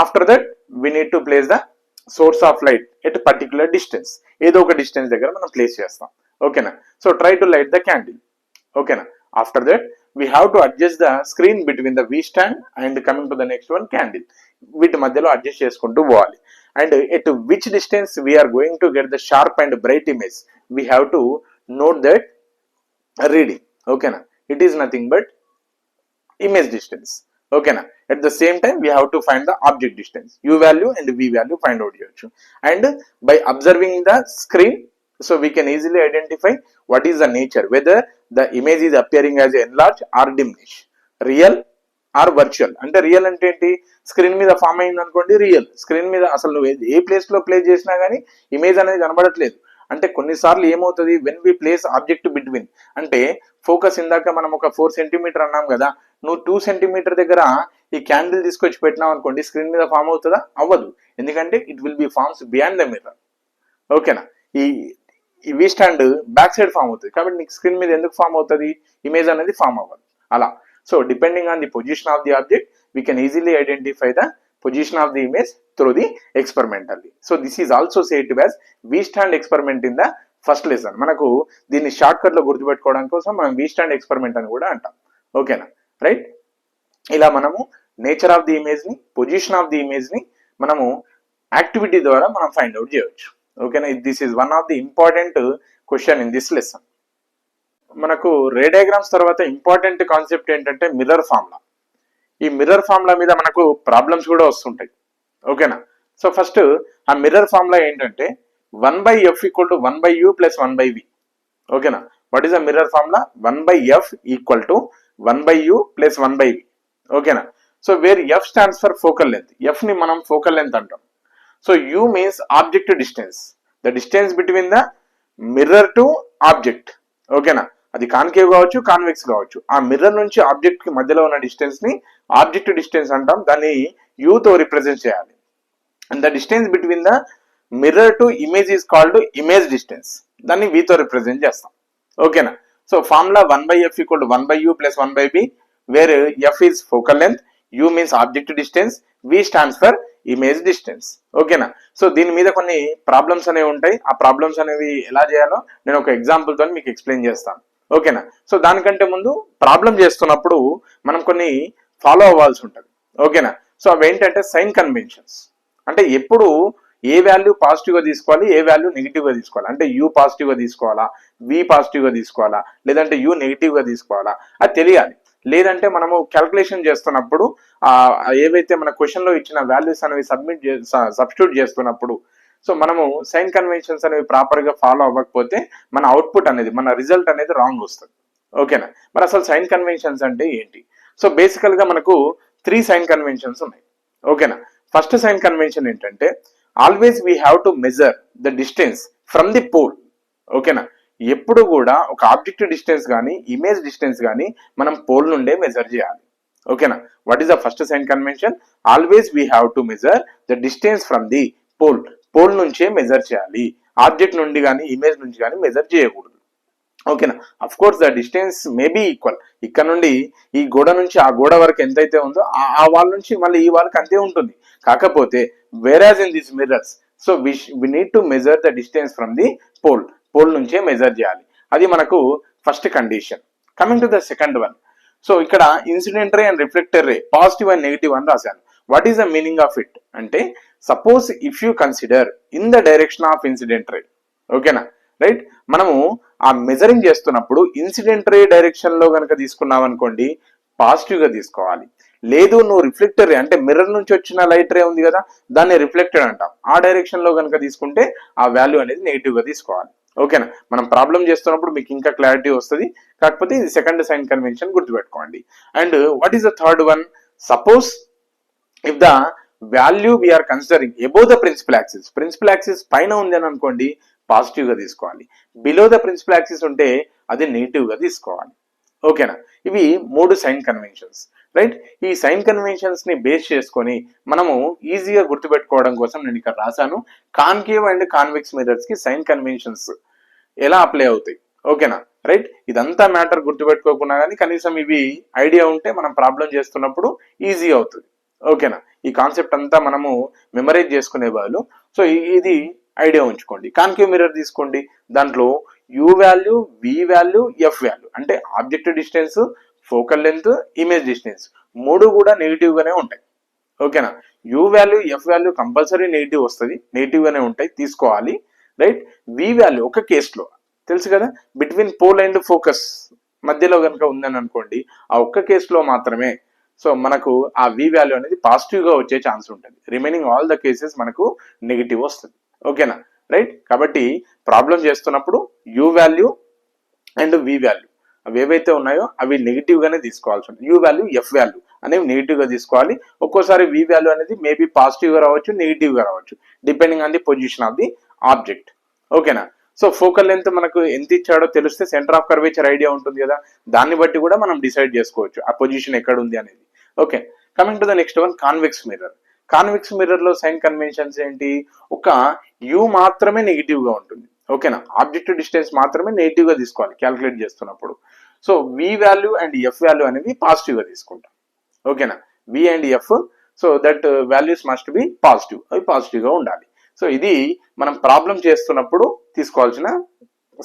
After that we need to place the source of light at particular distance. ఏదో ఒక distance దగ్గర మనం place చేస్తాం. ఓకేనా. So try to light the candle. ఓకేనా. After that we have to adjust the screen between the V stand and coming to the next one candle. వీటి మధ్యలో adjust చేసుకుంటూ పోవాలి. And at which distance we're going to get the sharp and bright image, we have to note that reading. ఓకేనా. It is nothing but image distance. Okay na. At the same time we have to find the object distance, u value and v value find out cheyochu. And by observing the screen, so we can easily identify what is the nature, whether the image is appearing as enlarged or diminish, real or virtual. అంటే real అంటే ఏంటి, screen మీద form అయింది అనుకోండి real, screen మీద అసలు నువ్వు ఏ place లో ప్లే చేసినా కానీ ఇమేజ్ అనేది కనబడట్లేదు. అంటే కొన్నిసార్లు ఏమవుతుంది, when we place object between, అంటే ఫోకస్ ఇందాక మనం ఒక 4 సెంటీమీటర్ అన్నాం కదా, నువ్వు 2 సెంటీమీటర్ దగ్గర ఈ క్యాండిల్ తీసుకొచ్చి పెట్టినావు అనుకోండి, స్క్రీన్ మీద ఫామ్ అవుతుందా, అవ్వదు. ఎందుకంటే it will be forms beyond the mirror. ఓకేనా. ఈ V stand back side form అవుతుంది కాబట్టి నీకు స్క్రీన్ మీద ఎందుకు ఫామ్ అవుతుంది, ఇమేజ్ అనేది ఫామ్ అవ్వదు అలా. So depending on the position of the object we can easily identify the position of the image through the experimentally. So this is also said to as V stand experiment in the first lesson. మనకు దీన్ని short cut లో గుర్తుపెట్టుకోవడం కోసం మనం V stand experiment అని కూడా అంటాం. ఓకేనా. Right. ఇలా మనము నేచర్ ఆఫ్ ది ఇమేజ్ ని, పొజిషన్ ఆఫ్ ది ఇమేజ్ ని మనము యాక్టివిటీ ద్వారా మనం ఫైండ్ అవుట్ చేయవచ్చు. ఓకేనా. This is one of the important question in this lesson. మనకు రే డయాగ్రామ్స్ తర్వాత ఇంపార్టెంట్ కాన్సెప్ట్ ఏంటంటే మిర్రర్ ఫార్ములా. ఈ మిర్రర్ ఫార్ములా మీద మనకు ప్రాబ్లమ్స్ కూడా వస్తుంటాయి. ఓకేనా? సో ఫస్ట్ ఆ మిర్రర్ ఫార్ములా ఏంటంటే 1/f = 1/u + 1/v. ఓకేనా? What is the mirror formula? 1/f = 1/u + 1/v. ఓకేనా? So wear f stands for focal length. f ని మనం ఫోకల్ లెంత్ అంటాం. So u means object distance, the distance between the mirror to object. ఓకేనా? అది concave కావచ్చు, convex కావచ్చు. ఆ mirror నుంచి ఆబ్జెక్ట్ కి మధ్యలో ఉన్న డిస్టెన్స్ ని ఆబ్జెక్ట్ డిస్టెన్స్ అంటాం. దాన్ని u తో రిప్రజెంట్ చేయాలి. And the distance between the mirror to image is called image distance. దాన్ని v తో రిప్రజెంట్ చేస్తాం. ఓకేనా? So formula 1/f = 1/u + 1/v, where f is focal length, u means object distance, v stands for image distance. ఓకేనా? So దీని మీద కొన్ని problems అనేవి ఉంటాయి. ఆ ప్రాబ్లమ్స్ అనేవి ఎలా చేయాలో నేను ఒక ఎగ్జాంపుల్ తో మీకు ఎక్స్ప్లెయిన్ చేస్తాను. ఓకేనా? సో దానికంటే ముందు ప్రాబ్లం చేస్తున్నప్పుడు మనం కొన్ని ఫాలో అవ్వాల్సి ఉంటుంది. ఓకేనా? సో అవి ఏంటంటే సైన్ కన్వెన్షన్స్. అంటే ఎప్పుడు ఏ వాల్యూ పాజిటివ్ గా తీసుకోవాలి, ఏ వాల్యూ నెగిటివ్ గా తీసుకోవాలి. అంటే u పాజిటివ్ గా తీసుకోవాలా, v పాజిటివ్ గా తీసుకోవాలా, లేదంటే u నెగిటివ్ గా తీసుకోవాలా, అది తెలియాలి. లేదంటే మనము క్యాల్కులేషన్ చేస్తున్నప్పుడు ఏవైతే మన క్వశ్చన్ లో ఇచ్చిన వాల్యూస్ అనేవి సబ్స్టిట్యూట్ చేస్తున్నప్పుడు సో మనము సైన్ కన్వెన్షన్స్ అనేవి ప్రాపర్ గా ఫాలో అవ్వకపోతే మన అవుట్పుట్ అనేది, మన రిజల్ట్ అనేది రాంగ్ వస్తుంది. ఓకేనా? మరి అసలు సైన్ కన్వెన్షన్స్ అంటే ఏంటి? సో బేసికల్ గా మనకు 3 సైన్ కన్వెన్షన్స్ ఉన్నాయి. ఓకేనా? ఫస్ట్ సైన్ కన్వెన్షన్ ఏంటంటే always we have to measure the distance from the pole. ఓకేనా? ఎప్పుడు కూడా ఒక ఆబ్జెక్ట్ డిస్టెన్స్ కానీ ఇమేజ్ డిస్టెన్స్ కానీ మనం పోల్ నుండే మెజర్ చేయాలి. ఓకేనా? What is the first sign convention? Always we have to measure the distance from the pole. Pole నుంచే మెజర్ చేయాలి, ఆబ్జెక్ట్ నుండి కానీ ఇమేజ్ నుంచి కానీ మెజర్ చేయకూడదు. ఓకేనా? Of course the distance may be equal. ఇక్కడ నుండి ఈ గోడ నుంచి ఆ గోడ వరకు ఎంతైతే ఉందో ఆ వాల్ నుంచి మళ్ళీ ఈ వాల్కి అంతే ఉంటుంది. కాకపోతే whereas in this mirrors so we need to measure the distance from the pole. Pole నుంచే మెజర్ చేయాలి. అది మనకు first condition. Coming to the second one. So ఇక్కడ incident ray and reflector ray positive and negative అని రాశాను. What is the meaning of it అంటే suppose if you consider in the direction of incident ray. ఓకేనా? Right? మనము ఆ measuring చేస్తున్నప్పుడు incident ray direction లో కనుక తీసుకున్నాం అనుకోండి, పాజిటివ్ గా తీసుకోవాలి. లేదు నువ్వు రిఫ్లెక్టర్ రే అంటే మిర్రర్ నుంచి వచ్చిన లైట్ రే ఉంది కదా, దాన్ని రిఫ్లెక్టెడ్ అంటాం. ఆ డైరెక్షన్ లో కనుక తీసుకుంటే ఆ వాల్యూ అనేది నెగిటివ్ గా తీసుకోవాలి. ఓకేనా? మనం ప్రాబ్లం చేస్తున్నప్పుడు మీకు ఇంకా క్లారిటీ వస్తుంది. కాకపోతే ఇది సెకండ్ సైన్ కన్వెన్షన్ గుర్తుపెట్టుకోండి. And what is the third one? Suppose if the value we're considering above the principal axis, principal axis పైన ఉంది అని అనుకోండి, పాజిటివ్ గా తీసుకోవాలి. బిలో ద ప్రిన్సిపల్ యాక్సిస్ ఉంటే అది నెగిటివ్ గా తీసుకోవాలి. ఓకేనా? ఇవి 3 సైన్ కన్వెన్షన్స్. రైట్? ఈ సైన్ కన్వెన్షన్స్ ని బేస్ చేసుకొని మనము ఈజీగా గుర్తుపెట్టుకోవడం కోసం నేను ఇక్కడ రాశాను. కాన్కేవ్ అండ్ కాన్వెక్స్ మిర్రర్స్ కి సైన్ కన్వెన్షన్స్ ఎలా అప్లై అవుతాయి. ఓకేనా? రైట్? ఇదంతా మ్యాటర్ గుర్తుపెట్టుకోకుండా కానీ కనీసం ఇవి ఐడియా ఉంటే మనం ప్రాబ్లం చేస్తున్నప్పుడు ఈజీ అవుతుంది. ఓకేనా? ఈ కాన్సెప్ట్ అంతా మనము మెమరైజ్ చేసుకునే బదులు సో ఇది ఐడియా ఉంచుకోండి. కాన్కేవ్ మిర్రర్ తీసుకోండి, దాంట్లో u value, v value, f value అంటే object distance, focal length, image distance 3 కూడా నెగిటివ్ గానే ఉంటాయి. ఓకేనా? u value, f value compulsory negative వస్తుంది, నెగిటివ్ గానే ఉంటాయి, తీసుకోవాలి. రైట్? v వాల్యూ ఒక కేసులో తెలుసు కదా, బిట్వీన్ పోల్ అండ్ ఫోకస్ మధ్యలో కనుక ఉందని అనుకోండి, ఆ ఒక్క కేసులో మాత్రమే సో మనకు ఆ v వాల్యూ అనేది పాజిటివ్ గా వచ్చే ఛాన్స్ ఉంటుంది. రిమైనింగ్ ఆల్ ద కేసెస్ మనకు నెగిటివ్ వస్తుంది. ఓకేనా? రైట్? కాబట్టి ప్రాబ్లం చేస్తున్నప్పుడు u value and v value అవి ఏవైతే ఉన్నాయో అవి నెగిటివ్ గానే తీసుకోవాల్సి ఉంటుంది. u వాల్యూ, f వాల్యూ అనేవి నెగిటివ్ గా తీసుకోవాలి. ఒక్కోసారి v వాల్యూ అనేది మేబీ పాజిటివ్ గా రావచ్చు, నెగిటివ్ గా రావచ్చు, depending on the position of the object. ఓకేనా? సో ఫోకల్ లెంత్ మనకు ఎంత ఇచ్చాడో తెలిస్తే సెంటర్ ఆఫ్ కర్వేచర్ ఐడియా ఉంటుంది కదా, దాన్ని బట్టి కూడా మనం డిసైడ్ చేసుకోవచ్చు ఆ పొజిషన్ ఎక్కడ ఉంది అనేది. Okay, coming to the next one, convex mirror. Convex mirror లో సైన్ కన్వెన్షన్స్ ఏంటి? ఒక u మాత్రమే నెగిటివ్ గా ఉంటుంది. ఓకేనా? ఆబ్జెక్ట్ డిస్టెన్స్ మాత్రమే నెగిటివ్ గా తీసుకోవాలి క్యాల్కులేట్ చేస్తున్నప్పుడు. So v value and f value అనేది పాజిటివ్ గా తీసుకుంటాం. ఓకేనా? v and f so that values must be positive, అవి పాజిటివ్ గా ఉండాలి. సో ఇది మనం ప్రాబ్లం చేస్తున్నప్పుడు తీసుకోవాల్సిన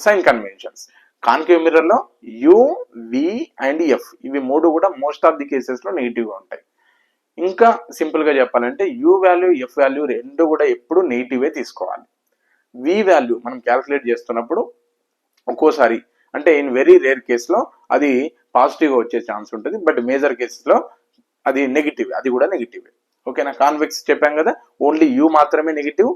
సైన్ కన్వెన్షన్స్. కాన్కేవ్ మిర్రర్ లో u, v అండ్ f ఇవి 3 కూడా మోస్ట్ ఆఫ్ ది కేసెస్ లో నెగిటివ్ గా ఉంటాయి. ఇంకా సింపుల్ గా చెప్పాలంటే u వాల్యూ, f వాల్యూ రెండు కూడా ఎప్పుడు నెగిటివే తీసుకోవాలి. v వాల్యూ మనం క్యాల్కులేట్ చేస్తున్నప్పుడు ఒక్కోసారి అంటే ఇన్ వెరీ రేర్ కేసులో అది పాజిటివ్ గా వచ్చే ఛాన్స్ ఉంటుంది, బట్ మేజర్ కేసెస్ లో అది నెగిటివ్, అది కూడా నెగిటివ్. ఓకేనా, కాన్వెక్స్ చెప్పాం కదా, ఓన్లీ యూ మాత్రమే నెగిటివ్,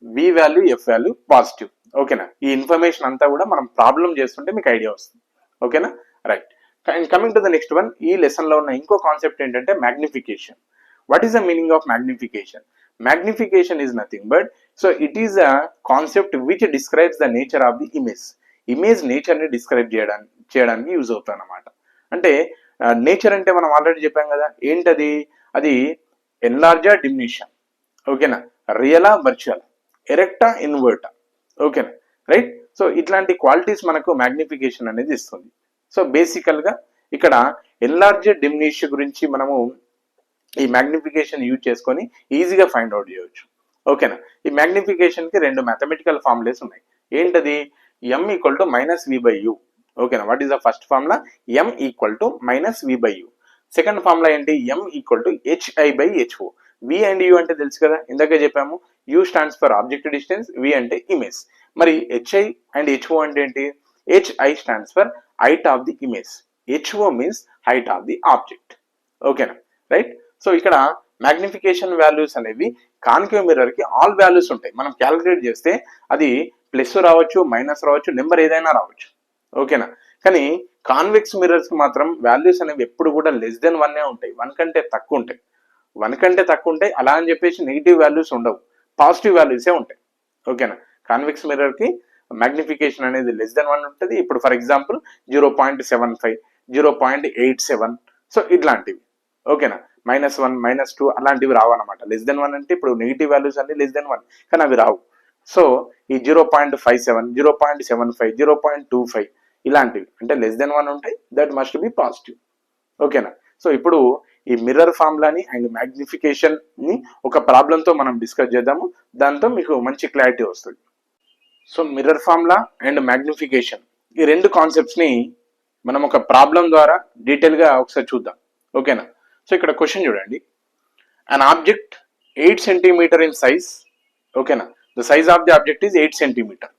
వి వాల్యూ ఎఫ్ వాల్యూ పాజిటివ్. ఓకేనా, ఈ ఇన్ఫర్మేషన్ అంతా కూడా మనం ప్రాబ్లం చేస్తుంటే మీకు ఐడియా వస్తుంది. ఓకేనా, right. And coming to the next one, ఈ లెసన్ లో ఉన్న ఇంకో కాన్సెప్ట్ ఏంటంటే magnification. What is the meaning of magnification? Magnification is nothing but, so it is a concept which describes the nature of the image. Image నేచర్ని describe చేయడానికి use అవుతుంది అనమాట. అంటే నేచర్ అంటే మనం ఆల్రెడీ చెప్పాం కదా, ఏంటది? అది ఎన్లార్జా, డిమినిషన్. ఓకేనా, రియలా, వర్చువల్, ఎరెక్టా, ఇన్వర్టా. ఓకేనా, రైట్. సో ఇట్లాంటి క్వాలిటీస్ మనకు మ్యాగ్నిఫికేషన్ అనేది ఇస్తుంది. సో బేసికల్గా ఇక్కడ ఎన్లార్జ్, డిమినిష్ గురించి మనము ఈ మ్యాగ్నిఫికేషన్ యూజ్ చేసుకొని ఈజీగా ఫైండ్ అవుట్ చేయవచ్చు. ఓకేనా, ఈ మ్యాగ్నిఫికేషన్ కి రెండు మ్యాథమెటికల్ ఫార్ములేస్ ఉన్నాయి. ఏంటది? m equal to minus v by u. ఓకేనా, what is the first formula? m equal to minus v by u. Second formula ఏంటి? m equal to hi by ho. v and u అంటే తెలుసు కదా, ఇందాక చెప్పాము. u stands for object distance, v అంటే image. మరి hi and ho అంటే ఏంటి? hi stands for height of the image, ho means height of the object. ఓకేనా, రైట్. సో ఇక్కడ మ్యాగ్నిఫికేషన్ వాల్యూస్ అనేవి కాన్కేవ్ మిర్రర్ కి ఆల్ వాల్యూస్ ఉంటాయి. మనం క్యాలిక్యులేట్ చేస్తే అది ప్లస్ రావచ్చు, మైనస్ రావచ్చు, నెంబర్ ఏదైనా రావచ్చు. ఓకేనా, కానీ కాన్వెక్స్ మిర్రర్స్ కి మాత్రం వాల్యూస్ అనేవి ఎప్పుడు కూడా లెస్ దెన్ 1 ఉంటాయి, 1 కంటే తక్కువ ఉంటాయి. 1 కంటే తక్కువ ఉంటాయి, అలా అని చెప్పేసి నెగిటివ్ వాల్యూస్ ఉండవు, పాజిటివ్ వాల్యూసే ఉంటాయి. ఓకేనా, కాన్వెక్స్ మిర్రర్ కి మ్యాగ్నిఫికేషన్ అనేది లెస్ దెన్ 1 ఉంటుంది. ఇప్పుడు ఫర్ ఎగ్జాంపుల్ 0.75, 0.87, సో ఇట్లాంటివి. ఓకేనా, -1, -2 అలాంటివి రావు అనమాట. లెస్ దెన్ 1 అంటే ఇప్పుడు నెగిటివ్ వాల్యూస్ అన్ని లెస్ దెన్ 1, కానీ అవి రావు. సో ఈ 0.57, 0.75, 0.25 ఇలాంటివి అంటే లెస్ దెన్ 1 ఉంటాయి, దట్ మస్ట్ బి పాజిటివ్. ఓకేనా, సో ఇప్పుడు ఈ మిర్రర్ ఫార్ములాని అండ్ మ్యాగ్నిఫికేషన్ ని ఒక ప్రాబ్లంతో మనం డిస్కస్ చేద్దాము, దాంతో మీకు మంచి క్లారిటీ వస్తుంది. So mirror formula and magnification ఈ రెండు కాన్సెప్ట్స్ ని మనం ఒక ప్రాబ్లం ద్వారా డీటెయిల్ గా ఒకసారి చూద్దాం. ఓకేనా, సో ఇక్కడ క్వశ్చన్ చూడండి. an object 8 centimeter in size. ఓకేనా, the size of the object is 8 centimeter.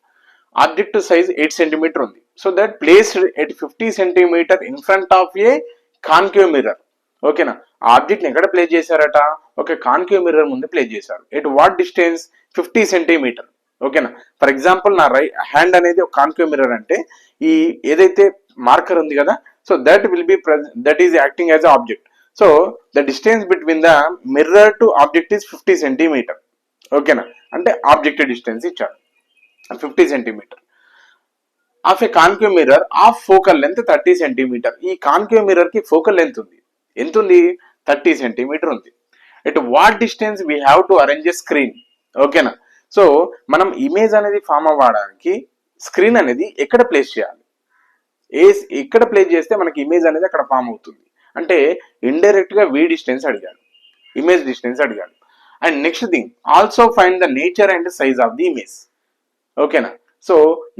Object size 8 centimeter ఉంది. So that placed at 50 centimeter in front of a concave mirror. ఓకేనా, ఆ ఆబ్జెక్ట్ ని ఎక్కడ ప్లేస్ చేశారట? ఒక కాన్కేవ్ మిర్రర్ ముందు ప్లేస్ చేశారు. At what distance? 50 సెంటీమీటర్. ఓకేనా, ఫర్ ఎగ్జాంపుల్ నా హ్యాండ్ అనేది ఒక కాన్కేవ్ మిర్రర్ అంటే ఈ ఏదైతే మార్కర్ ఉంది కదా, so that will be that is acting as a object. So the distance between the mirror to object is 50 centimeter. ఓకేనా, అంటే ఆబ్జెక్ట్ డిస్టెన్స్ ఇచ్చాడు 50 centimeter. Of a concave mirror of focal length 30 centimeter. ఈ concave mirror కి focal length ఉంది, ఎంత ఉంది? 30 centimeter ఉంది. At what distance we have to arrange a screen. ఓకేనా, సో మనం ఇమేజ్ అనేది ఫామ్ అవ్వడానికి స్క్రీన్ అనేది ఎక్కడ ప్లేస్ చేయాలి? ఎక్కడ ప్లేస్ చేస్తే మనకి ఇమేజ్ అనేది అక్కడ ఫామ్ అవుతుంది అంటే ఇండైరెక్ట్ గా వి డిస్టెన్స్ అడిగాడు, ఇమేజ్ డిస్టెన్స్ అడిగాడు. And next thing, also find the nature and size of the image. ఓకేనా, so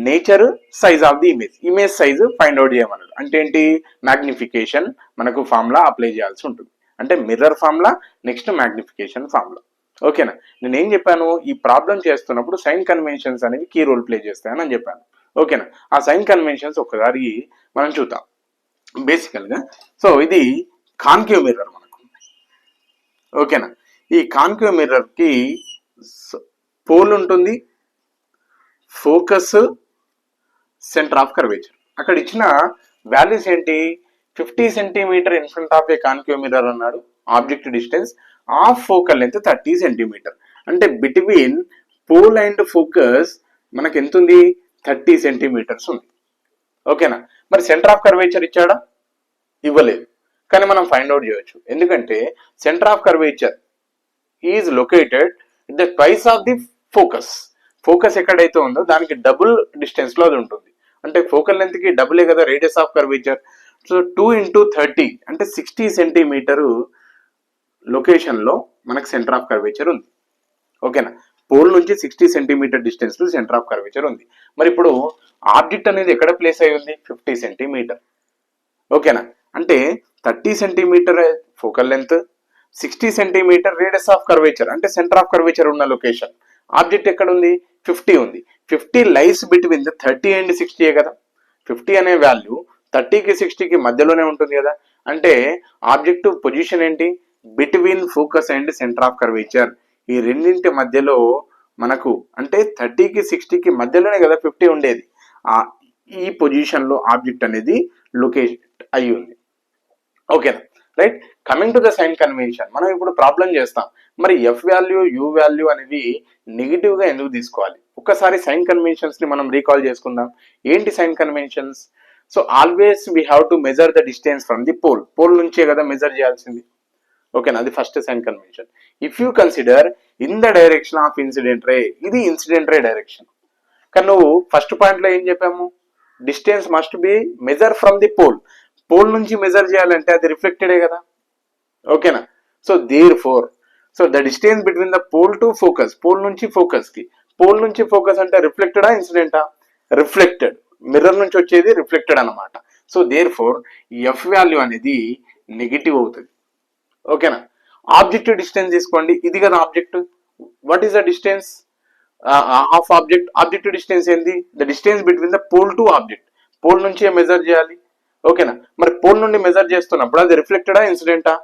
nature, size of the image, image size find out చేయమన్నాడు. అంటే ఏంటి? మ్యాగ్నిఫికేషన్ మనకు ఫార్ములా అప్లై చేయాల్సి ఉంటుంది. అంటే mirror formula, next magnification formula. ఓకేనా, నేను ఏం చెప్పాను? ఈ ప్రాబ్లం చేస్తున్నప్పుడు సైన్ కన్వెన్షన్స్ అనేవి కీ రోల్ ప్లే చేస్తాయని అని చెప్పాను. ఓకేనా, ఆ సైన్ కన్వెన్షన్స్ ఒకసారి మనం చూద్దాం బేసికల్ గా. సో ఇది కాన్కేవ్ మిర్రర్ మనకు. ఓకేనా, ఈ కాన్కేవ్ మిర్రర్ కి పోల్ ఉంటుంది, ఫోకస్, సెంటర్ ఆఫ్ కర్వేచర్. అక్కడ ఇచ్చిన వాల్యూస్ ఏంటి? 50 centimetre in front of a concave mirror అన్నాడు. Object distance of focal length 30 centimetre. అంటే బిట్వీన్ పోల్ అండ్ ఫోకస్ మనకి ఎంత ఉంది? 30 సెంటీమీటర్స్ ఉంది. ఓకేనా, మరి సెంటర్ ఆఫ్ కర్వేచర్ ఇచ్చాడా? ఇవ్వలేదు, కానీ మనం ఫైండ్ అవుట్ చేయొచ్చు. ఎందుకంటే centre of curvature is located in the twice of the focus. Focus ఎక్కడైతే ఉందో దానికి డబుల్ డిస్టెన్స్ లో అది ఉంటుంది. అంటే ఫోకల్ లెంత్ కి డబులే కదా రేడియస్ ఆఫ్ కర్వేచర్. సో 2 × 30 అంటే 60 సెంటీమీటరు లొకేషన్ లో మనకు సెంటర్ ఆఫ్ కర్వేచర్ ఉంది. ఓకేనా, పోల్ నుంచి 60 సెంటీమీటర్ డిస్టెన్స్ లో సెంటర్ ఆఫ్ కర్వేచర్ ఉంది. మరి ఇప్పుడు ఆబ్జెక్ట్ అనేది ఎక్కడ ప్లేస్ అయి ఉంది? 50 సెంటీమీటర్. ఓకేనా, అంటే 30 centimeter focal length, 60 centimeter radius of curvature అంటే సెంటర్ ఆఫ్ కర్వేచర్ ఉన్న లొకేషన్. ఆబ్జెక్ట్ ఎక్కడ ఉంది? 50 ఉంది. 50 లైస్ బిట్వీన్ ద 30 అండ్ 60 కదా. 50 అనే వాల్యూ 30కి 60కి మధ్యలోనే ఉంటుంది కదా. అంటే ఆబ్జెక్టివ్ పొజిషన్ ఏంటి, between focus and centre of curvature. ఈ రెండింటి మధ్యలో మనకు అంటే 30కి 60కి మధ్యలోనే కదా 50 ఉండేది. ఈ పొజిషన్ లో ఆబ్జెక్ట్ అనేది లొకేట్ అయి ఉంది. ఓకేనా, right. Coming to the sign convention, మనం ఇప్పుడు ప్రాబ్లం చేస్తాం. మరి ఎఫ్ వాల్యూ యూ వాల్యూ అనేవి నెగిటివ్ గా ఎందుకు తీసుకోవాలి? ఒక్కసారి సైన్ కన్వెన్షన్స్ ని మనం రీకాల్ చేసుకుందాం. ఏంటి sign conventions? So always we have to measure the distance from the pole. Pole నుంచే కదా మెజర్ చేయాల్సింది. ఓకేనా, అది first sign convention. If you consider in the direction of incident ray, ఇది ఇన్సిడెంట్ రే డైరెక్షన్. కానీ నువ్వు ఫస్ట్ పాయింట్ లో ఏం చెప్పాము, distance must be measure from the pole. Pole నుంచి మెజర్ చేయాలంటే అది రిఫ్లెక్టెడే కదా. ఓకేనా, so therefore so the distance between the pole to focus, pole నుంచి ఫోకస్ కి, పోల్ నుంచి ఫోకస్ అంటే రిఫ్లెక్టెడా ఇన్సిడెంటా? రిఫ్లెక్టెడ్. మిర్రర్ నుంచి వచ్చేది రిఫ్లెక్టెడ్ అనమాట. So therefore f value అనేది నెగిటివ్ అవుతుంది. ఓకేనా, ఆబ్జెక్టివ్ డిస్టెన్స్ తీసుకోండి, ఇది కదా object. What is the distance of object? Objective distance ఏంది? The distance between the pole to object. Pole నుంచే మెజర్ చేయాలి. ఓకేనా, మరి పోల్ నుండి మెజర్ చేస్తున్నప్పుడు అది రిఫ్లెక్టెడా ఇన్సిడెంటా?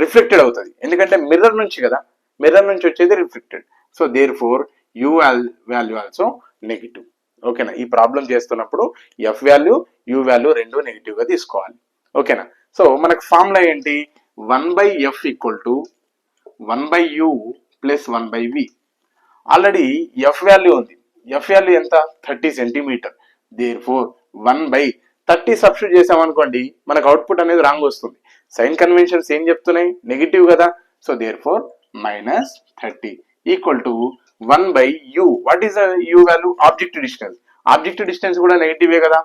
రిఫ్లెక్టెడ్ అవుతుంది, ఎందుకంటే మిర్రర్ నుంచి కదా, మిర్రర్ నుంచి వచ్చేది reflected. So therefore u value also negative. ఓకేనా, ఈ ప్రాబ్లం చేస్తున్నప్పుడు ఎఫ్ వాల్యూ యూ వాల్యూ రెండు నెగిటివ్ గా తీసుకోవాలి. ఓకేనా, సో మనకు ఫార్ములా ఏంటి? 1/f equal to 1/u plus 1/v. Already f value ఉంది. ఎఫ్ వాల్యూ ఎంత? 30 సెంటీమీటర్. దేర్ ఫోర్ 1/30 సబ్స్టిట్యూట్ చేసామనుకోండి, మనకు అవుట్పుట్ అనేది రాంగ్ వస్తుంది. సైన్ కన్వెన్షన్స్ ఏం చెప్తున్నాయి? నెగిటివ్ కదా. So therefore -30 equal to 1/u. What is the u value? Objective distance. Objective distance కూడా నెగిటివే కదా.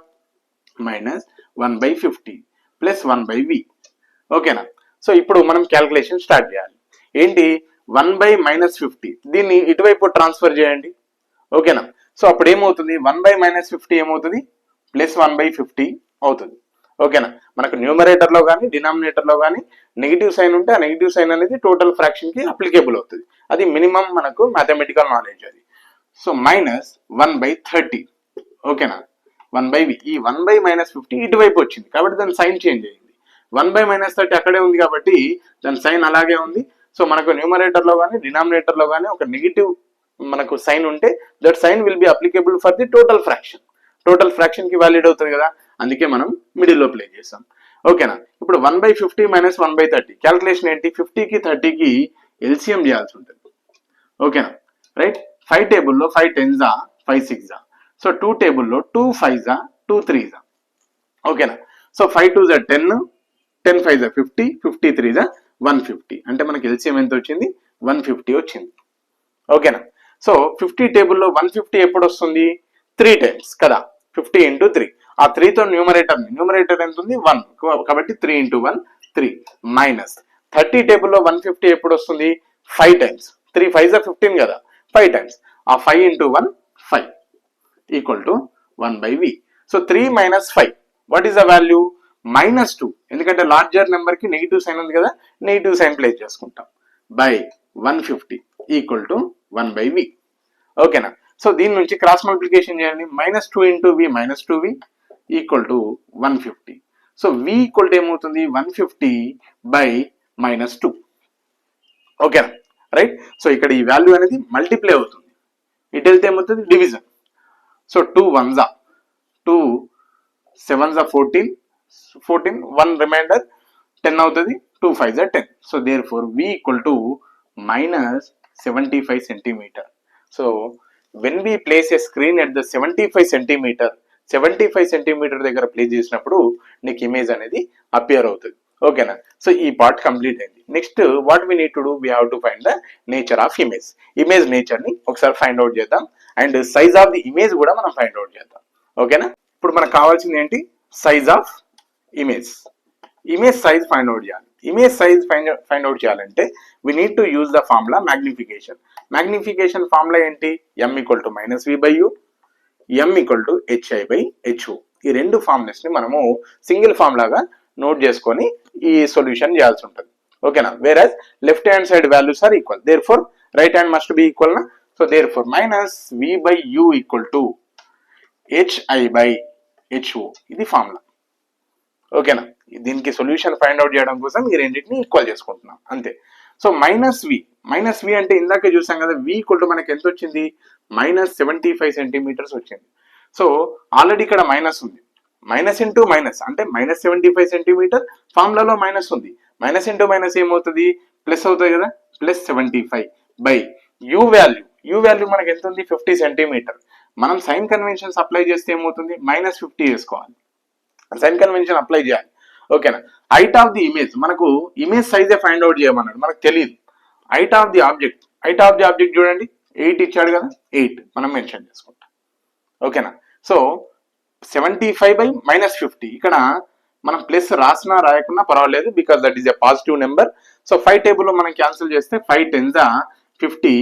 -1/50 ప్లస్ 1/v. ఓకేనా, సో ఇప్పుడు మనం క్యాల్కులేషన్ స్టార్ట్ చేయాలి. ఏంటి? 1/-50, దీన్ని ఇటువైపు ట్రాన్స్ఫర్ చేయండి. ఓకేనా, సో అప్పుడు ఏమవుతుంది? 1/-50 ఏమవుతుంది? ప్లస్ 1/50 అవుతుంది. ఓకేనా, మనకు న్యూమరేటర్ లో కానీ డినామినేటర్ లో కానీ నెగిటివ్ సైన్ ఉంటే ఆ నెగిటివ్ సైన్ అనేది టోటల్ ఫ్రాక్షన్ కి అప్లికేబుల్ అవుతుంది. అది మినిమం మనకు మ్యాథమెటికల్ నాలెడ్జ్ అది. సో -1/30. ఓకేనా, 1/v. ఈ 1/-50 ఇటువైపు వచ్చింది కాబట్టి దాని సైన్ చేంజ్ అయింది. 1/-30 అక్కడే ఉంది కాబట్టి దాని సైన్ అలాగే ఉంది. సో మనకు న్యూమరేటర్ లో కానీ డినామినేటర్ లో కానీ ఒక నెగిటివ్ మనకు సైన్ ఉంటే that sign will be applicable for the total fraction. Total fraction కి వ్యాలిడ్ అవుతుంది కదా, అందుకే మనం మిడిల్ లో ప్లే చేసాం. ఓకేనా, ఇప్పుడు 1/50 - 1/30 క్యాల్కులేషన్ ఏంటి? 50కి 30కి ఎల్సిఎం చేయాల్సి ఉంటుంది. ఓకేనా, రైట్. 5 టేబుల్లో 5 10s 5 6 సో 2 టేబుల్లో 2 5s 2 3s. ఓకేనా, సో 5 2s 10, 10 5s 50, 50 3s 150. అంటే మనకి ఎల్సిఎం ఎంత వచ్చింది? 150 వచ్చింది. ఓకేనా, సో 50 టేబుల్లో 150 ఎప్పుడు వస్తుంది? 3 టైమ్స్ కదా, 50 × 3. ఆ 3తో న్యూమరేటర్ ఎంత ఉంది? 1, కాబట్టి 3 × 1 3. మైనస్ 30 టేబుల్లో 150 ఎప్పుడు వస్తుంది? 5 టైమ్స్. 3 5s 15 కదా, 5 టైమ్స్. ఆ 5 × 1 5 equal to 1/v. So 3 - 5 what is the value? -2. ఎందుకంటే లార్జర్ నెంబర్ కి నెగిటివ్ సైన్ ఉంది కదా, నెగిటివ్ సైన్ ప్లేస్ చేసుకుంటాం. By 150 equal to 1/v. ఓకేనా, సో దీని నుంచి క్రాస్ మల్టిప్లికేషన్ చేయండి. -2 × v -2v equal to 150. So v equal to ఏమవుతుంది? 150/-2. ఓకేనా, రైట్. సో ఇక్కడ ఈ వాల్యూ అనేది మల్టిప్లై అవుతుంది. ఇటు వెళ్తే ఏమవుతుంది? Division. So 2 1s 2 7s 14, 1 reminder 10 అవుతుంది. 2 5s 10. So therefore v equal to -75 centimeter. So when we place a screen at the 75 centimeter, 75 centimeter దగ్గర ప్లేస్ చేసినప్పుడు నీకు ఇమేజ్ అనేది అపియర్ అవుతుంది. ఓకేనా, సో ఈ పార్ట్ కంప్లీట్ అయింది. Next what we need to do? We have to find the nature of image. Image nature ని ఒకసారి ఫైండ్ అవుట్ చేద్దాం and size of the image కూడా మనం ఫైండ్ అవుట్ చేద్దాం. ఓకేనా, ఇప్పుడు మనకు కావాల్సింది ఏంటి? Size of image. Image size find out చేయాలి. ఇమేజ్ సైజ్ ఫైండ్ అవుట్ చేయాలంటే we need to use the formula magnification. Magnification formula ఏంటి? m = -v/u, m = hi/ho. ఈ రెండు ఫార్ములాస్ ని మనము సింగిల్ ఫార్ములాగా నోట్ చేసుకొని ఈ సొల్యూషన్ చేయాల్సి ఉంటుంది. ఓకేనా, whereas left hand side values are equal, therefore right hand must be equal నా. So therefore -v/u = hi/ho. ఇది ఫార్ములా. ఓకేనా, దీనికి సొల్యూషన్ ఫైండ్ అవుట్ చేయడం కోసం ఈ రెండింటిని ఈక్వల్ చేసుకుంటున్నాం అంతే. సో మైనస్ వి అంటే ఇందాక చూసాం కదా, వి ఈక్వల్ టు మనకి ఎంత వచ్చింది, -75 సెంటీమీటర్స్ వచ్చింది. సో ఆల్రెడీ ఇక్కడ మైనస్ ఉంది, మైనస్ ఇంటూ మైనస్ అంటే -75 సెంటీమీటర్, ఫార్ములాలో మైనస్ ఉంది, మైనస్ ఇంటూ మైనస్ ఏమవుతుంది, ప్లస్ అవుతుంది కదా, +75 బై యూ వాల్యూ మనకి ఎంత ఉంది, 50 సెంటీమీటర్. మనం సైన్ కన్వెన్షన్స్ అప్లై చేస్తే ఏమవుతుంది, -50 వేసుకోవాలి, సైన్ కన్వెన్షన్ అప్లై చేయాలి. ఓకేనా, హైట్ ఆఫ్ ది ఇమేజ్, మనకు ఇమేజ్ సైజే ఫైండ్ అవుట్ చేయమన్నాడు, మనకు తెలియదు. హైట్ ఆఫ్ ది ఆబ్జెక్ట్ చూడండి, 8 ఇచ్చాడు కదా, 8 మనం మెన్షన్ చేసుకుంటాం. ఓకేనా, సో 75 బై -50, ఇక్కడ మనం ప్లస్ రాసినా రాయకున్నా పర్వాలేదు, because that is a positive number. So 5 టేబుల్లో మనం క్యాన్సిల్ చేస్తే 5 10s 50,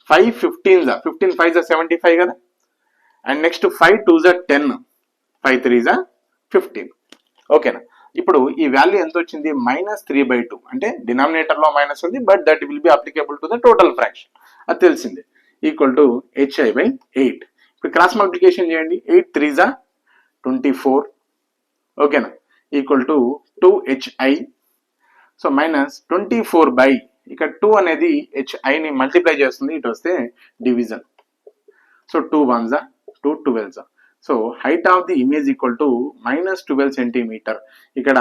5 15s 15 5s 75 కదా, అండ్ నెక్స్ట్ 5 2s 10, 5 3s 15. ఓకేనా, ఇప్పుడు ఈ వాల్యూ ఎంత వచ్చింది, -3/2, అంటే డినామినేటర్ లో మైనస్ ఉంది, but that will be applicable to the total fraction, అది తెలిసిందే, ఈక్వల్ టు hi/8. ఇప్పుడు క్రాస్ మల్టిప్లికేషన్ చేయండి, 8 3s 24, ఓకేనా, equal to 2hi. So -24 by, ఇక్కడ 2 అనేది hi ని మల్టిప్లై చేస్తుంది, ఇటు వస్తే division, so 2 1s 2 12s. So height of the image equal to -12 centimeter. ఇక్కడ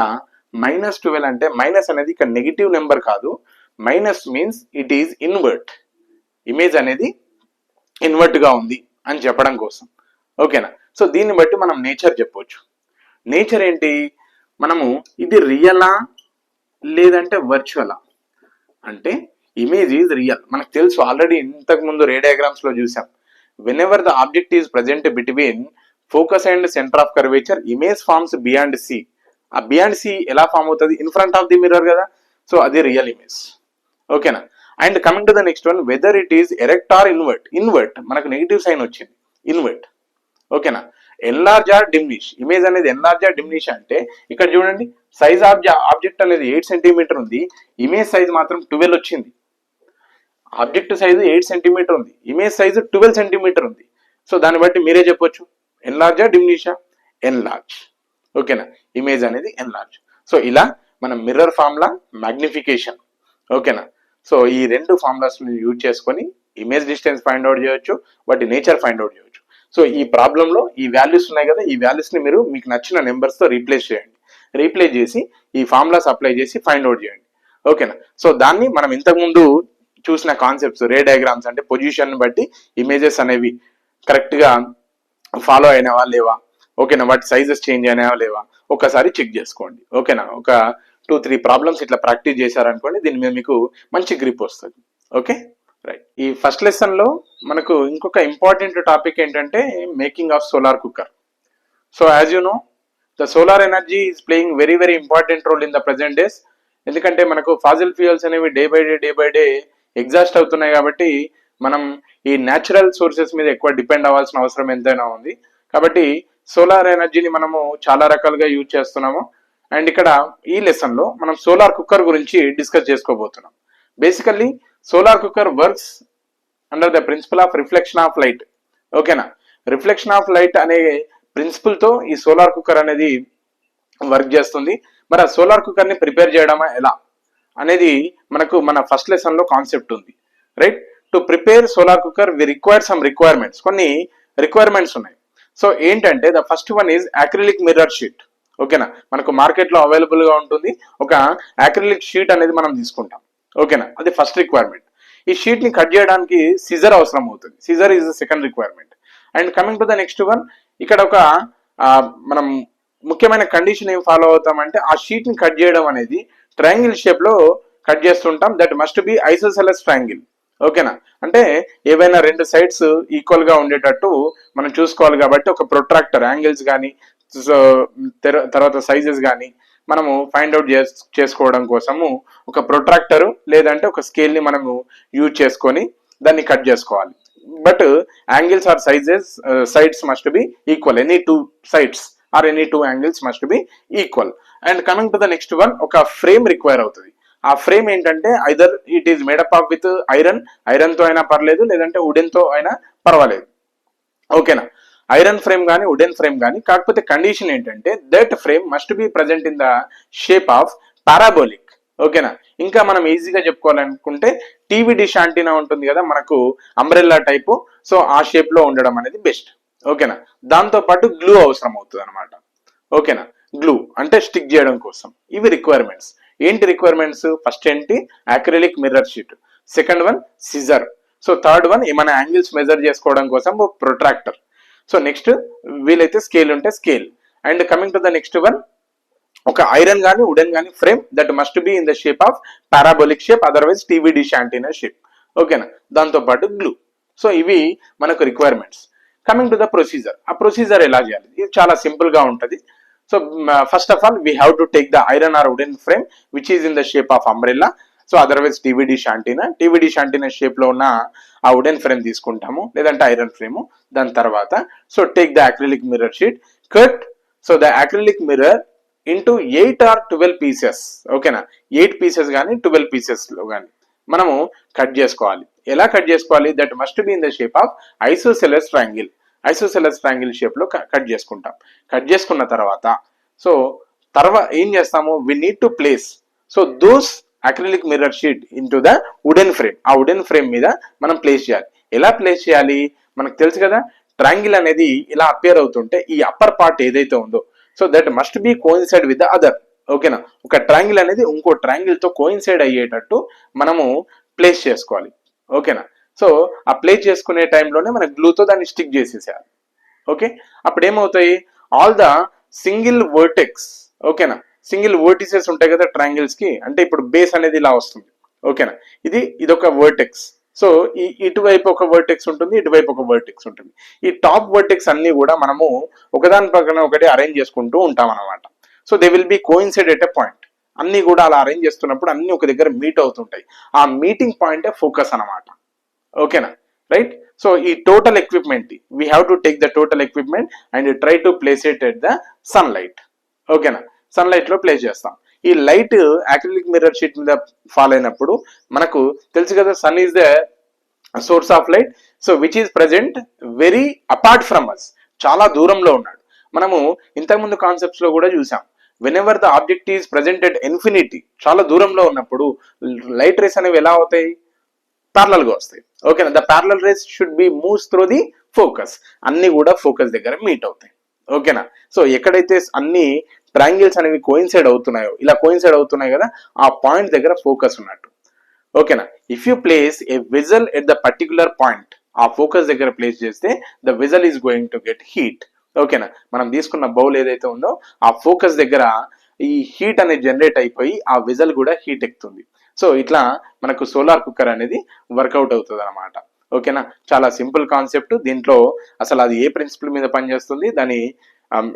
-12 అంటే మైనస్ అనేది ఇక్కడ నెగిటివ్ నెంబర్ కాదు, minus means it is invert, image అనేది ఇన్వర్ట్ గా ఉంది అని చెప్పడం కోసం. ఓకేనా, సో దీన్ని బట్టి మనం నేచర్ చెప్పవచ్చు. నేచర్ ఏంటి, మనము ఇది రియలా లేదంటే వర్చువలా అంటే, ఇమేజ్ ఈజ్ రియల్ మనకు తెలుసు, ఆల్రెడీ ఇంతకు ముందు రే డయాగ్రామ్స్ లో చూసాం. whenever the object is present between focus and center of curvature, image forms beyond C. ఆ బియాండ్ సి ఎలా ఫామ్ అవుతుంది, in front of the mirror కదా, సో అది రియల్ ఇమేజ్. ఓకేనా, and coming to the next one, whether it is erect or invert మనకు negative sign వచ్చింది, invert. ఓకేనా, enlarge or diminish, image అనేది ఎన్లార్జ్ ఆర్ డిమినిష్ అంటే, ఇక్కడ చూడండి సైజ్ ఆఫ్ ఆబ్జెక్ట్ అనేది 8 సెంటీమీటర్ ఉంది, ఇమేజ్ సైజ్ మాత్రం 12 వచ్చింది. ఆబ్జెక్ట్ సైజు 8 సెంటీమీటర్ ఉంది, ఇమేజ్ సైజు 12 సెంటీమీటర్ ఉంది. సో దాన్ని బట్టి మీరే చెప్పొచ్చు, ఎన్లార్జా డిమినిషా, ఎన్లార్జ్. ఓకేనా, ఇమేజ్ అనేది ఎన్లార్జ్. సో ఇలా మనం మిర్రర్ ఫార్ములా, మ్యాగ్నిఫికేషన్, ఓకేనా, సో ఈ రెండు ఫార్ములాస్ యూజ్ చేసుకొని ఇమేజ్ డిస్టెన్స్ ఫైండ్ అవుట్ చేయొచ్చు, వాటి నేచర్ ఫైండ్ అవుట్ చేయొచ్చు. సో ఈ ప్రాబ్లంలో ఈ వాల్యూస్ ఉన్నాయి కదా, ఈ వాల్యూస్ ని మీరు మీకు నచ్చిన నెంబర్స్ తో రీప్లేస్ చేయండి, రీప్లేస్ చేసి ఈ ఫార్ములాస్ అప్లై చేసి ఫైండ్ అవుట్ చేయండి. ఓకేనా, సో దాన్ని మనం ఇంతకుముందు చూసిన కాన్సెప్ట్స్, రే డయాగ్రామ్స్ అంటే పొజిషన్ బట్టి ఇమేజెస్ అనేవి కరెక్ట్ గా ఫాలో అయినవా లేవా, ఓకేనా, వాటి సైజెస్ చేంజ్ అయినావా లేవా ఒకసారి చెక్ చేసుకోండి. ఓకేనా, ఒక 2-3 ప్రాబ్లమ్స్ ఇట్లా ప్రాక్టీస్ చేశారనుకోండి, దీని మీద మీకు మంచి గ్రిప్ వస్తుంది. ఓకే రైట్, ఈ ఫస్ట్ లెసన్ లో మనకు ఇంకొక ఇంపార్టెంట్ టాపిక్ ఏంటంటే making of solar cooker. So as you know, the solar energy is playing very very important role in the present days. ఎందుకంటే మనకు ఫాజిల్ ఫ్యూయల్స్ అనేవి డే బై డే ఎగ్జాస్ట్ అవుతున్నాయి, కాబట్టి మనం ఈ న్యాచురల్ సోర్సెస్ మీద ఎక్కువ డిపెండ్ అవ్వాల్సిన అవసరం ఎంతైనా ఉంది. కాబట్టి సోలార్ ఎనర్జీని మనము చాలా రకాలుగా యూజ్ చేస్తున్నాము. అండ్ ఇక్కడ ఈ లెసన్ లో మనం సోలార్ కుక్కర్ గురించి డిస్కస్ చేసుకోబోతున్నాం. Basically solar cooker works under the principle of reflection of light. ఓకేనా, రిఫ్లెక్షన్ ఆఫ్ లైట్ అనే ప్రిన్సిపల్ తో ఈ సోలార్ కుక్కర్ అనేది వర్క్ చేస్తుంది. మరి ఆ సోలార్ కుక్కర్ ని ప్రిపేర్ చేయడం ఎలా అనేది మనకు మన ఫస్ట్ లెసన్ లో కాన్సెప్ట్ ఉంది. Right, to prepare solar cooker we require some requirements, కొన్ని రిక్వైర్మెంట్స్ ఉన్నాయి. సో ఏంటంటే the first one is acrylic mirror sheet. ఓకేనా, మనకు మార్కెట్ లో అవైలబుల్ గా ఉంటుంది ఒక అక్రిలిక్ షీట్ అనేది మనం తీసుకుంటాం. ఓకేనా, అది ఫస్ట్ రిక్వైర్మెంట్. ఈ షీట్ ని కట్ చేయడానికి సిజర్ అవసరం అవుతుంది, scissor is the second requirement. And coming to the next one, ఇక్కడ ఒక మనం ముఖ్యమైన కండిషన్ ఏం ఫాలో అవుతామంటే, ఆ షీట్ ని కట్ చేయడం అనేది ట్రయాంగిల్ షేప్ లో కట్ చేస్తుంటాం, that must B isosceles triangle. ఓకేనా, అంటే ఏవైనా రెండు సైడ్స్ ఈక్వల్ గా ఉండేటట్టు మనం చూసుకోవాలి. కాబట్టి ఒక ప్రొట్రాక్టర్ యాంగిల్స్ కానీ తర్వాత సైజెస్ కానీ మనము ఫైండ్ అవుట్ చేసుకోవడం కోసము ఒక ప్రొట్రాక్టర్ లేదంటే ఒక స్కేల్ ని మనము యూజ్ చేసుకొని దాన్ని కట్ చేసుకోవాలి. But angles or sizes sides must be equal, any two sides or any two angles must be equal. And coming to the next one, ఒక ఫ్రేమ్ రిక్వైర్ అవుతుంది. ఆ ఫ్రేమ్ ఏంటంటే either it is made up of with iron తో అయినా పర్లేదు, లేదంటే wooden తో అయినా పర్వాలేదు. ఓకేనా, ఐరన్ ఫ్రేమ్ కానీ వుడెన్ ఫ్రేమ్ కానీ, కాకపోతే కండిషన్ ఏంటంటే that frame must be present in the shape of parabolic. ఓకేనా. ఇంకా మనం ఈజీగా చెప్పుకోవాలనుకుంటే టీవీ డిష్ యాంటీనా ఉంటుంది కదా మనకు అంబ్రెల్లా టైపు, సో ఆ షేప్ లో ఉండడం అనేది బెస్ట్. ఓకేనా. దాంతో పాటు గ్లూ అవసరం అవుతుంది అనమాట. ఓకేనా. గ్లూ అంటే స్టిక్ చేయడం కోసం. ఇవి రిక్వైర్మెంట్స్. ఏంటి రిక్వైర్మెంట్స్? ఫస్ట్ ఏంటి? Acrylic mirror sheet. Second one scissor. So third one ఏమైనా యాంగిల్స్ మెజర్ చేసుకోవడం కోసం ప్రొట్రాక్టర్. సో నెక్స్ట్ వీలైతే స్కేల్ ఉంటే scale. And coming to the next one, ఒక ఐరన్ కానీ వుడెన్ కానీ frame that must be in the shape of parabolic shape, otherwise TV dish antenna shape. ఓకేనా. దాంతో పాటు గ్లూ. సో ఇవి మనకు requirements. Coming to the procedure. ఆ procedure ఎలా చేయాలి? ఇది చాలా సింపుల్ గా ఉంటుంది. So first of all we have to take the iron are wooden frame which is in the shape of umbrella, so otherwise TV dish antenna. TV dish antenna shape లో ఉన్న ఆ wooden frame తీసుకుంటాము, లేదంటే iron frame. దాని తర్వాత so take the acrylic mirror sheet, cut so the acrylic mirror into 8 or 12 pieces. ఓకేనా. 8 pieces కానీ 12 pieces లో కానీ మనము కట్ చేసుకోవాలి. ఎలా కట్ చేసుకోవాలి? That must be in the shape of isosceles triangle. Isosceles triangle shape లో కట్ చేసుకుంటాం. కట్ చేసుకున్న తర్వాత సో ఏం చేస్తాము? We need to place so those acrylic mirror sheet into the wooden frame. ఆ వుడెన్ ఫ్రేమ్ మీద మనం ప్లేస్ చేయాలి. ఎలా ప్లేస్ చేయాలి? మనకు తెలుసు కదా, ట్రయాంగిల్ అనేది ఇలా అపియర్ అవుతుంటే ఈ అప్పర్ పార్ట్ ఏదైతే ఉందో so that must B coincide with the other. ఓకేనా. ఒక ట్రయాంగిల్ అనేది ఇంకో ట్రయాంగిల్ తో కోయిన్సైడ్ అయ్యేటట్టు మనము ప్లేస్ చేసుకోవాలి. ఓకేనా. సో ఆ ప్లేస్ చేసుకునే టైంలోనే మన గ్లూతో దాన్ని స్టిక్ చేసేసేయాలి. ఓకే. అప్పుడు ఏమవుతాయి? All the single vertex. ఓకేనా. సింగిల్ వర్టిసెస్ ఉంటాయి కదా ట్రయాంగిల్స్ కి, అంటే ఇప్పుడు బేస్ అనేది ఇలా వస్తుంది. ఓకేనా. ఇదొక వర్టెక్స్. సో ఇటువైపు ఒక వర్టెక్స్ ఉంటుంది, ఇటువైపు ఒక వర్టెక్స్ ఉంటుంది. ఈ టాప్ వర్టెక్స్ అన్ని కూడా మనము ఒకదాని పక్కన ఒకటి అరేంజ్ చేసుకుంటూ ఉంటాం అనమాట. So they will be coincide at a point. అన్ని కూడా అలా అరేంజ్ చేస్తున్నప్పుడు అన్ని ఒక దగ్గర మీట్ అవుతుంటాయి. ఆ మీటింగ్ పాయింటే ఫోకస్ అనమాట. ఓకేనా. రైట్. సో ఈ total equipment we have to take the total equipment and try to place it at the sunlight. ఓకేనా. సన్ లైట్ లో ప్లేస్ చేస్తాం. ఈ లైట్ అక్రిలిక్ మిర్రర్ షీట్ మీద ఫాల్ అయినప్పుడు మనకు తెలుసు కదా, sun is the source of light, so which is present very apart from us. చాలా దూరంలో ఉన్నాడు. మనము ఇంతకుముందు కాన్సెప్ట్స్ లో కూడా చూసాం, whenever the object is present at infinity, చాలా దూరంలో ఉన్నప్పుడు లైట్ రేస్ అనేవి ఎలా అవుతాయి? ప్యారలల్ గా వస్తాయి. ఓకేనా. The parallel rays should be moves through the focus. అన్ని కూడా ఫోకస్ దగ్గర మీట్ అవుతాయి. ఓకేనా. సో ఎక్కడైతే అన్ని ట్రయాంగిల్స్ అనేవి కోయిన్సైడ్ అవుతున్నాయో, ఇలా కోయిన్సైడ్ అవుతున్నాయి కదా, ఆ పాయింట్ దగ్గర ఫోకస్ ఉన్నట్టు. ఓకేనా. If you place A whistle at the particular point, ఆ ఫోకస్ దగ్గర ప్లేస్ చేస్తే the whistle is going to get heat. ఓకేనా. మనం తీసుకున్న బౌల్ ఏదైతే ఉందో ఆ ఫోకస్ దగ్గర ఈ హీట్ అనేది జనరేట్ అయిపోయి ఆ విజల్ కూడా హీట్ ఎక్కుతుంది. సో ఇట్లా మనకు సోలార్ కుక్కర్ అనేది వర్కౌట్ అవుతుంది అనమాట. ఓకేనా. చాలా సింపుల్ కాన్సెప్ట్. దీంట్లో అసలు అది ఏ ప్రిన్సిపల్ మీద పనిచేస్తుంది, దాని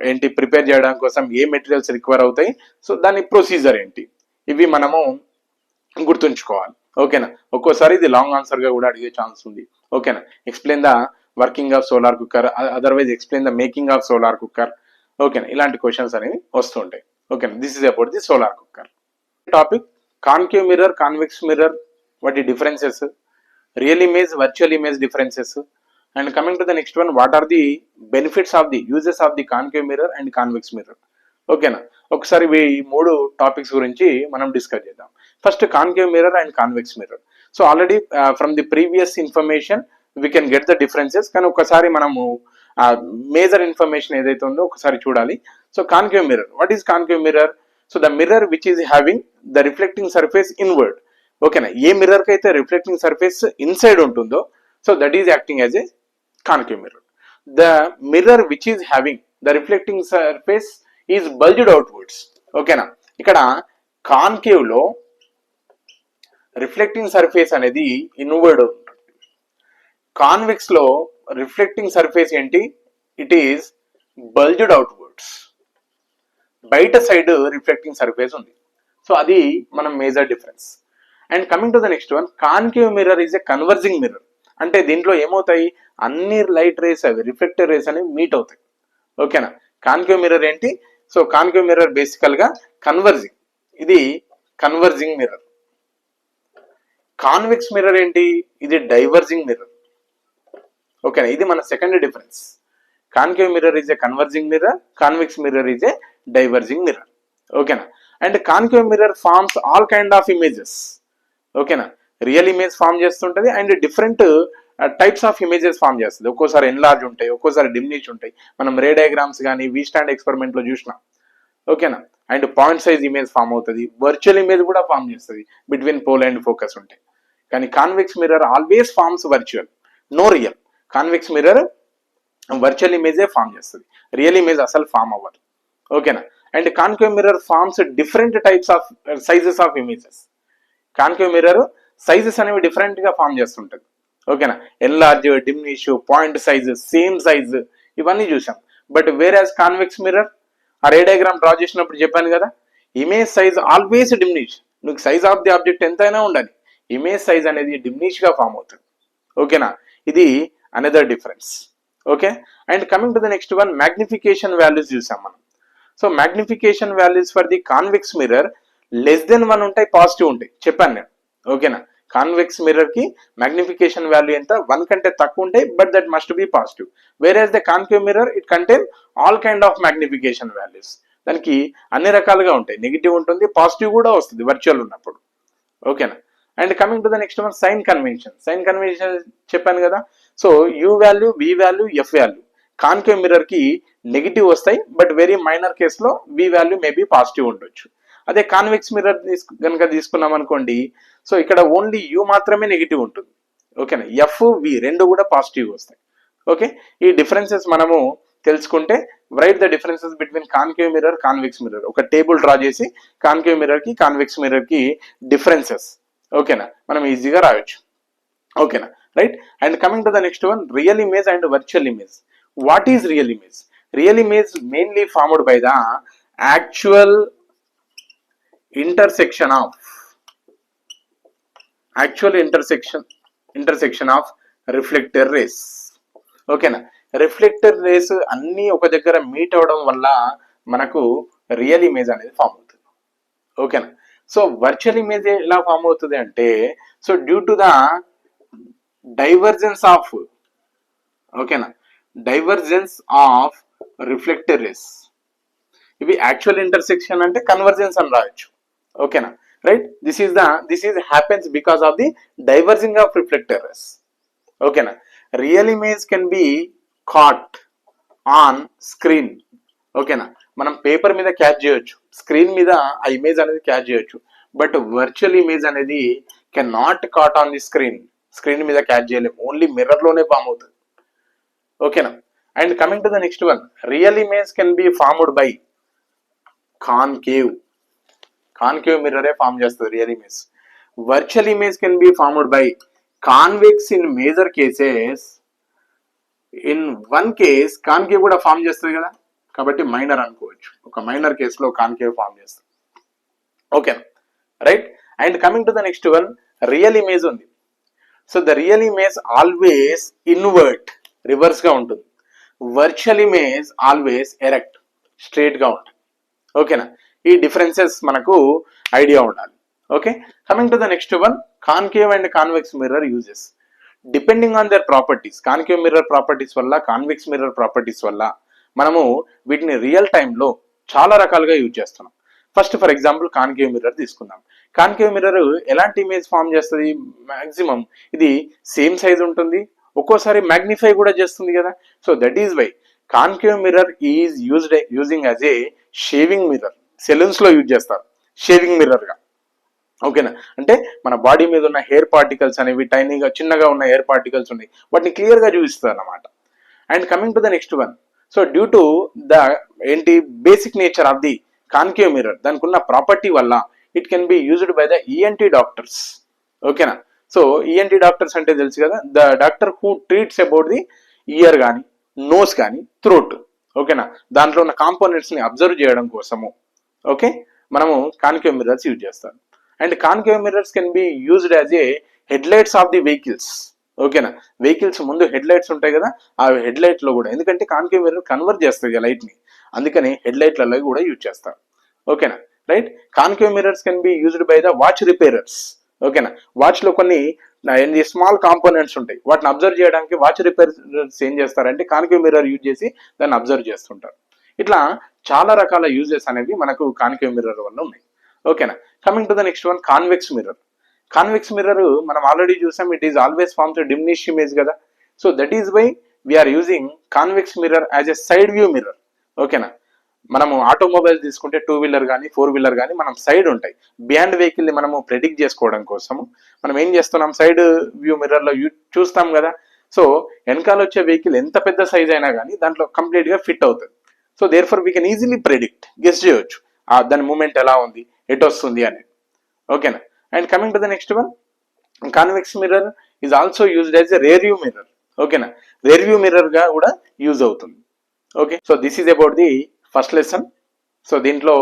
ఏంటి ప్రిపేర్ చేయడం కోసం ఏ మెటీరియల్స్ రిక్వైర్ అవుతాయి, సో దాని ప్రొసీజర్ ఏంటి, ఇవి మనము గుర్తుంచుకోవాలి. ఓకేనా. ఒక్కోసారి ఇది లాంగ్ ఆన్సర్ గా కూడా అడిగే ఛాన్స్ ఉంది. ఓకేనా. Explain the working of solar cooker, otherwise explain the making of solar cooker. ఓకేనా. ఇలాంటి క్వశ్చన్స్ అనేవి వస్తుంటాయి. ఓకేనా. This is about the solar cooker topic. Concave mirror, convex mirror, వాటి differences, real image, virtual image differences. And coming to the next one, what are the benefits of the uses of the concave mirror and convex mirror. ఓకేనా. ఒకసారి ఈ 3 topics గురించి మనం discuss చేద్దాం. First concave mirror and convex mirror. So already from the previous information we can get the differences, కానీ ఒకసారి మనము major information ఏదైతే ఉందో ఒకసారి చూడాలి. So concave mirror, what is concave mirror? So the mirror which is having the reflecting surface inward. ఓకేనా. ఏ mirror కి అయితే రిఫ్లెక్టింగ్ సర్ఫేస్ ఇన్సైడ్ ఉంటుందో so that is acting as a concave mirror. The mirror which is having the reflecting surface is bulged outwards. ఓకేనా. ఇక్కడ concave లో reflecting surface అనేది inward ఉంటుంది. కాన్వెక్స్ లో రిఫ్లెక్టింగ్ సర్ఫేస్ ఏంటి? It is bulged outwards. బయట side reflecting surface ఉంది. So అది మనం major difference. And coming to the next one, concave mirror is a converging mirror. అంటే దీంట్లో ఏమవుతాయి? అన్ని లైట్ రేస్ అవి రిఫ్లెక్టెడ్ రేస్ అనేవి మీట్ అవుతాయి. ఓకేనా. కాన్కేవ్ మిర్రర్ ఏంటి? సో కాన్కేవ్ మిర్రర్ బేసికల్ గా కన్వర్జింగ్, ఇది కన్వర్జింగ్ మిర్రర్. కాన్వెక్స్ మిర్రర్ ఏంటి? ఇది డైవర్జింగ్ మిర్రర్. ఓకేనా. ఇది మన second difference. Concave mirror is a converging mirror, convex mirror is a diverging mirror. ఓకేనా. And concave mirror forms all kind of images. ఓకేనా. Real image form చేస్తుంటది and different types of images form చేస్తుంది. ఒక్కోసారి enlarge ఉంటాయి, ఒక్కోసారి diminish ఉంటాయి. మనం రే diagrams కానీ వి స్టాండ్ ఎక్స్పెరిమెంట్ లో చూసినాం. ఓకేనా. And point size image form అవుతుంది, వర్చువల్ ఇమేజ్ కూడా ఫామ్ చేస్తుంది బిట్వీన్ పోల్ అండ్ ఫోకస్ ఉంటాయి. కానీ convex mirror always forms virtual, no real. Convex mirror virtual ఇమేజే ఫామ్ చేస్తుంది, రియల్ ఇమేజ్ అసలు ఫామ్ అవ్వదు. ఓకేనా. And concave mirror forms different types of sizes of images. Concave mirror sizes అనేవి different గా form చేస్తుంటది. ఓకేనా. Enlarge, diminish, point size, same size ఇవన్నీ చూసాం. But where as convex mirror ఆ రే డయాగ్రామ్ డ్రా చేసినప్పుడు చెప్పాను కదా, ఇమేజ్ సైజ్ ఆల్వేస్ డిమినిష్. నువ్వు సైజ్ ఆఫ్ ది ఆబ్జెక్ట్ ఎంతైనా ఉండాలి, ఇమేజ్ సైజ్ అనేది డిమినిష్ గా ఫామ్ అవుతుంది. ఓకేనా. ఇది another difference. Okay. And coming to the next one, magnification values చూసాం మనం. So magnification values for the convex mirror less than 1 ఉంటాయి, పాజిటివ్ ఉంటాయి చెప్పాను నేను. ఓకేనా. కాన్వెక్స్ మిర్రర్ కి మ్యాగ్నిఫికేషన్ వాల్యూ ఎంత 1 కంటే తక్కువ ఉంటాయి, but that must be positive. Whereas the concave mirror it contain all kind of magnification values. దానికి అన్ని రకాలుగా ఉంటాయి, నెగిటివ్ ఉంటుంది, పాజిటివ్ కూడా వస్తుంది వర్చువల్ ఉన్నప్పుడు. ఓకేనా. And coming to the next one, sign convention. Sign convention చెప్పాను కదా. So u value, v value, f value concave mirror కి నెగిటివ్ వస్తాయి, బట్ వెరీ మైనర్ కేసులో వి వాల్యూ మేబీ పాజిటివ్ ఉండొచ్చు. అదే కాన్వెక్స్ మిర్రర్ కనుక తీసుకున్నాం అనుకోండి, సో ఇక్కడ ఓన్లీ యూ మాత్రమే నెగిటివ్ ఉంటుంది. ఓకేనా. ఎఫ్, వి రెండు కూడా పాజిటివ్ వస్తాయి. ఓకే. ఈ డిఫరెన్సెస్ మనము తెలుసుకుంటే right the differences between concave mirror, convex mirror ఒక టేబుల్ డ్రా చేసి కాన్కేవ్ మిర్రర్ కి, కాన్వెక్స్ మిర్రర్ కి డిఫరెన్సెస్ ఓకేనా మనం ఈజీగా రాయొచ్చు. ఓకేనా. Right. And coming to the next one, real image and virtual image. What is real image? Real image mainly formed by the actual intersection of reflector rays. ఓకేనా. Reflector rays అన్ని ఒక దగ్గర మీట్ అవడం వల్ల మనకు రియల్ ఇమేజ్ అనేది form అవుతుంది. ఓకేనా. సో వర్చువల్ ఇమేజ్ ఎలా ఫామ్ అవుతుంది అంటే, so due to the divergence of, ఓకేనా, డైవర్జెన్స్ ఆఫ్ రిఫ్లెక్టర్ రేస్. ఇవి యాక్చువల్ ఇంటర్సెక్షన్ అంటే కన్వర్జెన్స్ అని రాయొచ్చు. ఓకేనా. Right. This is happens because of the diverging of reflector rays. ఓకేనా. Real image can be caught on screen. ఓకేనా. మనం paper మీద క్యాచ్ చేయొచ్చు, స్క్రీన్ మీద ఆ ఇమేజ్ అనేది క్యాచ్ చేయొచ్చు, బట్ వర్చువల్ ఇమేజ్ అనేది can not caught on the screen మీద క్యాచ్ చేయలేము, ఓన్లీ మిర్రర్ లోనే ఫామ్ అవుతుంది. ఓకేనా. And coming to the next one, real image can be formed by concave మిర్రరే ఫామ్ చేస్తుంది real image. Virtual image can be formed by convex in major cases. In one case concave కూడా form చేస్తుంది కదా, కాబట్టి minor అనుకోవచ్చు. ఒక minor కేసులో concave form చేస్తుంది. Okay. Right. And coming to the next one, real image ఉంది. So the real image always invert, reverse గా ఉంటుంది. Virtual image always erect, straight గా ఉంటుంది. ఓకేనా. ఈ డిఫరెన్సెస్ మనకు ఐడియా ఉండాలి. Okay. Coming to the next one, concave and convex mirror uses. Depending on their properties, concave mirror properties వల్ల, convex mirror properties వల్ల మనము వీటిని రియల్ టైంలో చాలా రకాలుగా యూజ్ చేస్తున్నాం. First for example concave mirror తీసుకుందాం. కాన్కేవ్ మిర్రర్ ఎలాంటి ఇమేజ్ ఫామ్ చేస్తుంది? మాక్సిమం ఇది సేమ్ సైజ్ ఉంటుంది, ఒక్కోసారి మ్యాగ్నిఫై కూడా చేస్తుంది కదా. So that is why concave mirror is using as a shaving mirror. Saloons లో యూజ్ చేస్తారు షేవింగ్ మిర్రర్ గా. ఓకేనా. అంటే మన బాడీ మీద ఉన్న హెయిర్ పార్టికల్స్ అనేవి టైనీగా, చిన్నగా ఉన్న హెయిర్ పార్టికల్స్ ఉన్నాయి, వాటిని క్లియర్ గా చూపిస్తారు అన్నమాట. And coming to the next one, so due to the basic nature of the concave mirror, దానికి ఉన్న ప్రాపర్టీ వల్ల it can be used by the ENT doctors. ఓకేనా. సో ఈఎన్టీ డాక్టర్స్ అంటే తెలుసు కదా, the doctor who treats about the ear కానీ, nose కానీ, throat. ఓకేనా. దాంట్లో ఉన్న కాంపోనెంట్స్ ని అబ్జర్వ్ చేయడం కోసము ఓకే మనము కాన్కేవ్ మిర్రర్స్ యూజ్ చేస్తాం. And concave mirrors can be used as a headlights of the vehicles. ఓకేనా. వెహికల్స్ ముందు హెడ్ లైట్స్ ఉంటాయి కదా, ఆ హెడ్ లైట్ లో కూడా, ఎందుకంటే కాన్కేవ్ మిర్రర్ కన్వర్ట్ చేస్తుంది లైట్ ని, అందుకని హెడ్ లైట్లలో కూడా యూజ్ చేస్తారు. ఓకేనా. Right. Concave mirrors can be used by the watch repairers. ఓకేనా. వాచ్లో కొన్ని ఏంటి స్మాల్ కాంపోనెంట్స్ ఉంటాయి, వాటిని అబ్జర్వ్ చేయడానికి వాచ్ రిపేర్స్ ఏం చేస్తారంటే కాన్కేవ్ మిర్రర్ యూజ్ చేసి దాన్ని అబ్జర్వ్ చేస్తుంటారు. ఇట్లా చాలా రకాల యూజెస్ అనేవి మనకు కాన్కేవ్ మిర్రర్ వల్ల ఉన్నాయి. ఓకేనా. Coming to the next one, convex mirror. Convex mirror మనం ఆల్రెడీ చూసాం, it is always forms diminish image కదా. So that is why we are using convex mirror as a side view mirror. ఓకేనా. మనము automobile తీసుకుంటే 2 wheeler కానీ 4 wheeler కానీ మనం side ఉంటాయి, బియాండ్ వెహికల్ ని మనము ప్రెడిక్ట్ చేసుకోవడం కోసము మనం ఏం చేస్తున్నాం, సైడ్ వ్యూ మిర్రర్ లో చూస్తాం కదా. సో వెనకాల వచ్చే వెహికల్ ఎంత పెద్ద సైజ్ అయినా కానీ దాంట్లో కంప్లీట్ గా ఫిట్ అవుతుంది. So therefore we can easily predict, guess చేయొచ్చు దాని మూమెంట్ ఎలా ఉంది, ఎటు వస్తుంది అనేది. ఓకేనా. And coming to the next one, convex mirror is also used as a rear view mirror. ఓకేనా. రేర్ వ్యూ మిర్రర్ గా కూడా యూజ్ అవుతుంది. Okay. So this is about the first lesson. So దీంట్లో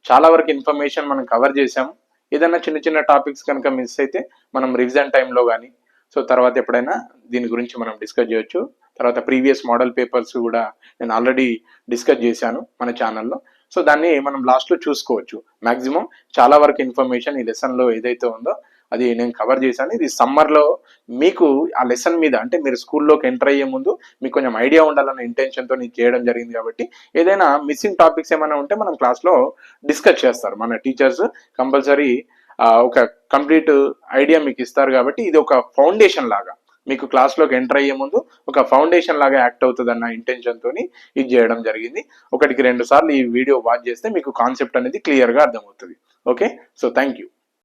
చాలా వరకు ఇన్ఫర్మేషన్ మనం కవర్ చేసాము. ఏదైనా చిన్న చిన్న టాపిక్స్ కనుక మిస్ అయితే మనం రివిజన్ టైంలో కానీ సో తర్వాత ఎప్పుడైనా దీని గురించి మనం డిస్కస్ చేయొచ్చు. తర్వాత ప్రీవియస్ మోడల్ పేపర్స్ కూడా నేను ఆల్రెడీ డిస్కస్ చేశాను మన ఛానల్లో. సో దాన్ని మనం లాస్ట్లో చూసుకోవచ్చు. మ్యాక్సిమం చాలా వరకు ఇన్ఫర్మేషన్ ఈ లెసన్లో ఏదైతే ఉందో అది నేను కవర్ చేశాను. ఇది సమ్మర్లో మీకు ఆ లెసన్ మీద, అంటే మీరు స్కూల్లోకి ఎంటర్ అయ్యే ముందు మీకు కొంచెం ఐడియా ఉండాలన్న ఇంటెన్షన్తో నేను చేయడం జరిగింది. కాబట్టి ఏదైనా మిస్సింగ్ టాపిక్స్ ఏమైనా ఉంటే మనం క్లాస్లో డిస్కస్ చేస్తారు మన టీచర్స్. కంపల్సరీ ఒక కంప్లీట్ ఐడియా మీకు ఇస్తారు. కాబట్టి ఇది ఒక ఫౌండేషన్ లాగా మీకు క్లాస్లోకి ఎంటర్ అయ్యే ముందు ఒక ఫౌండేషన్ లాగా యాక్ట్ అవుతుంది అన్న ఇంటెన్షన్తో ఇది చేయడం జరిగింది. 1-2 సార్లు ఈ వీడియో వాచ్ చేస్తే మీకు కాన్సెప్ట్ అనేది క్లియర్గా అర్థమవుతుంది. ఓకే. So thank you.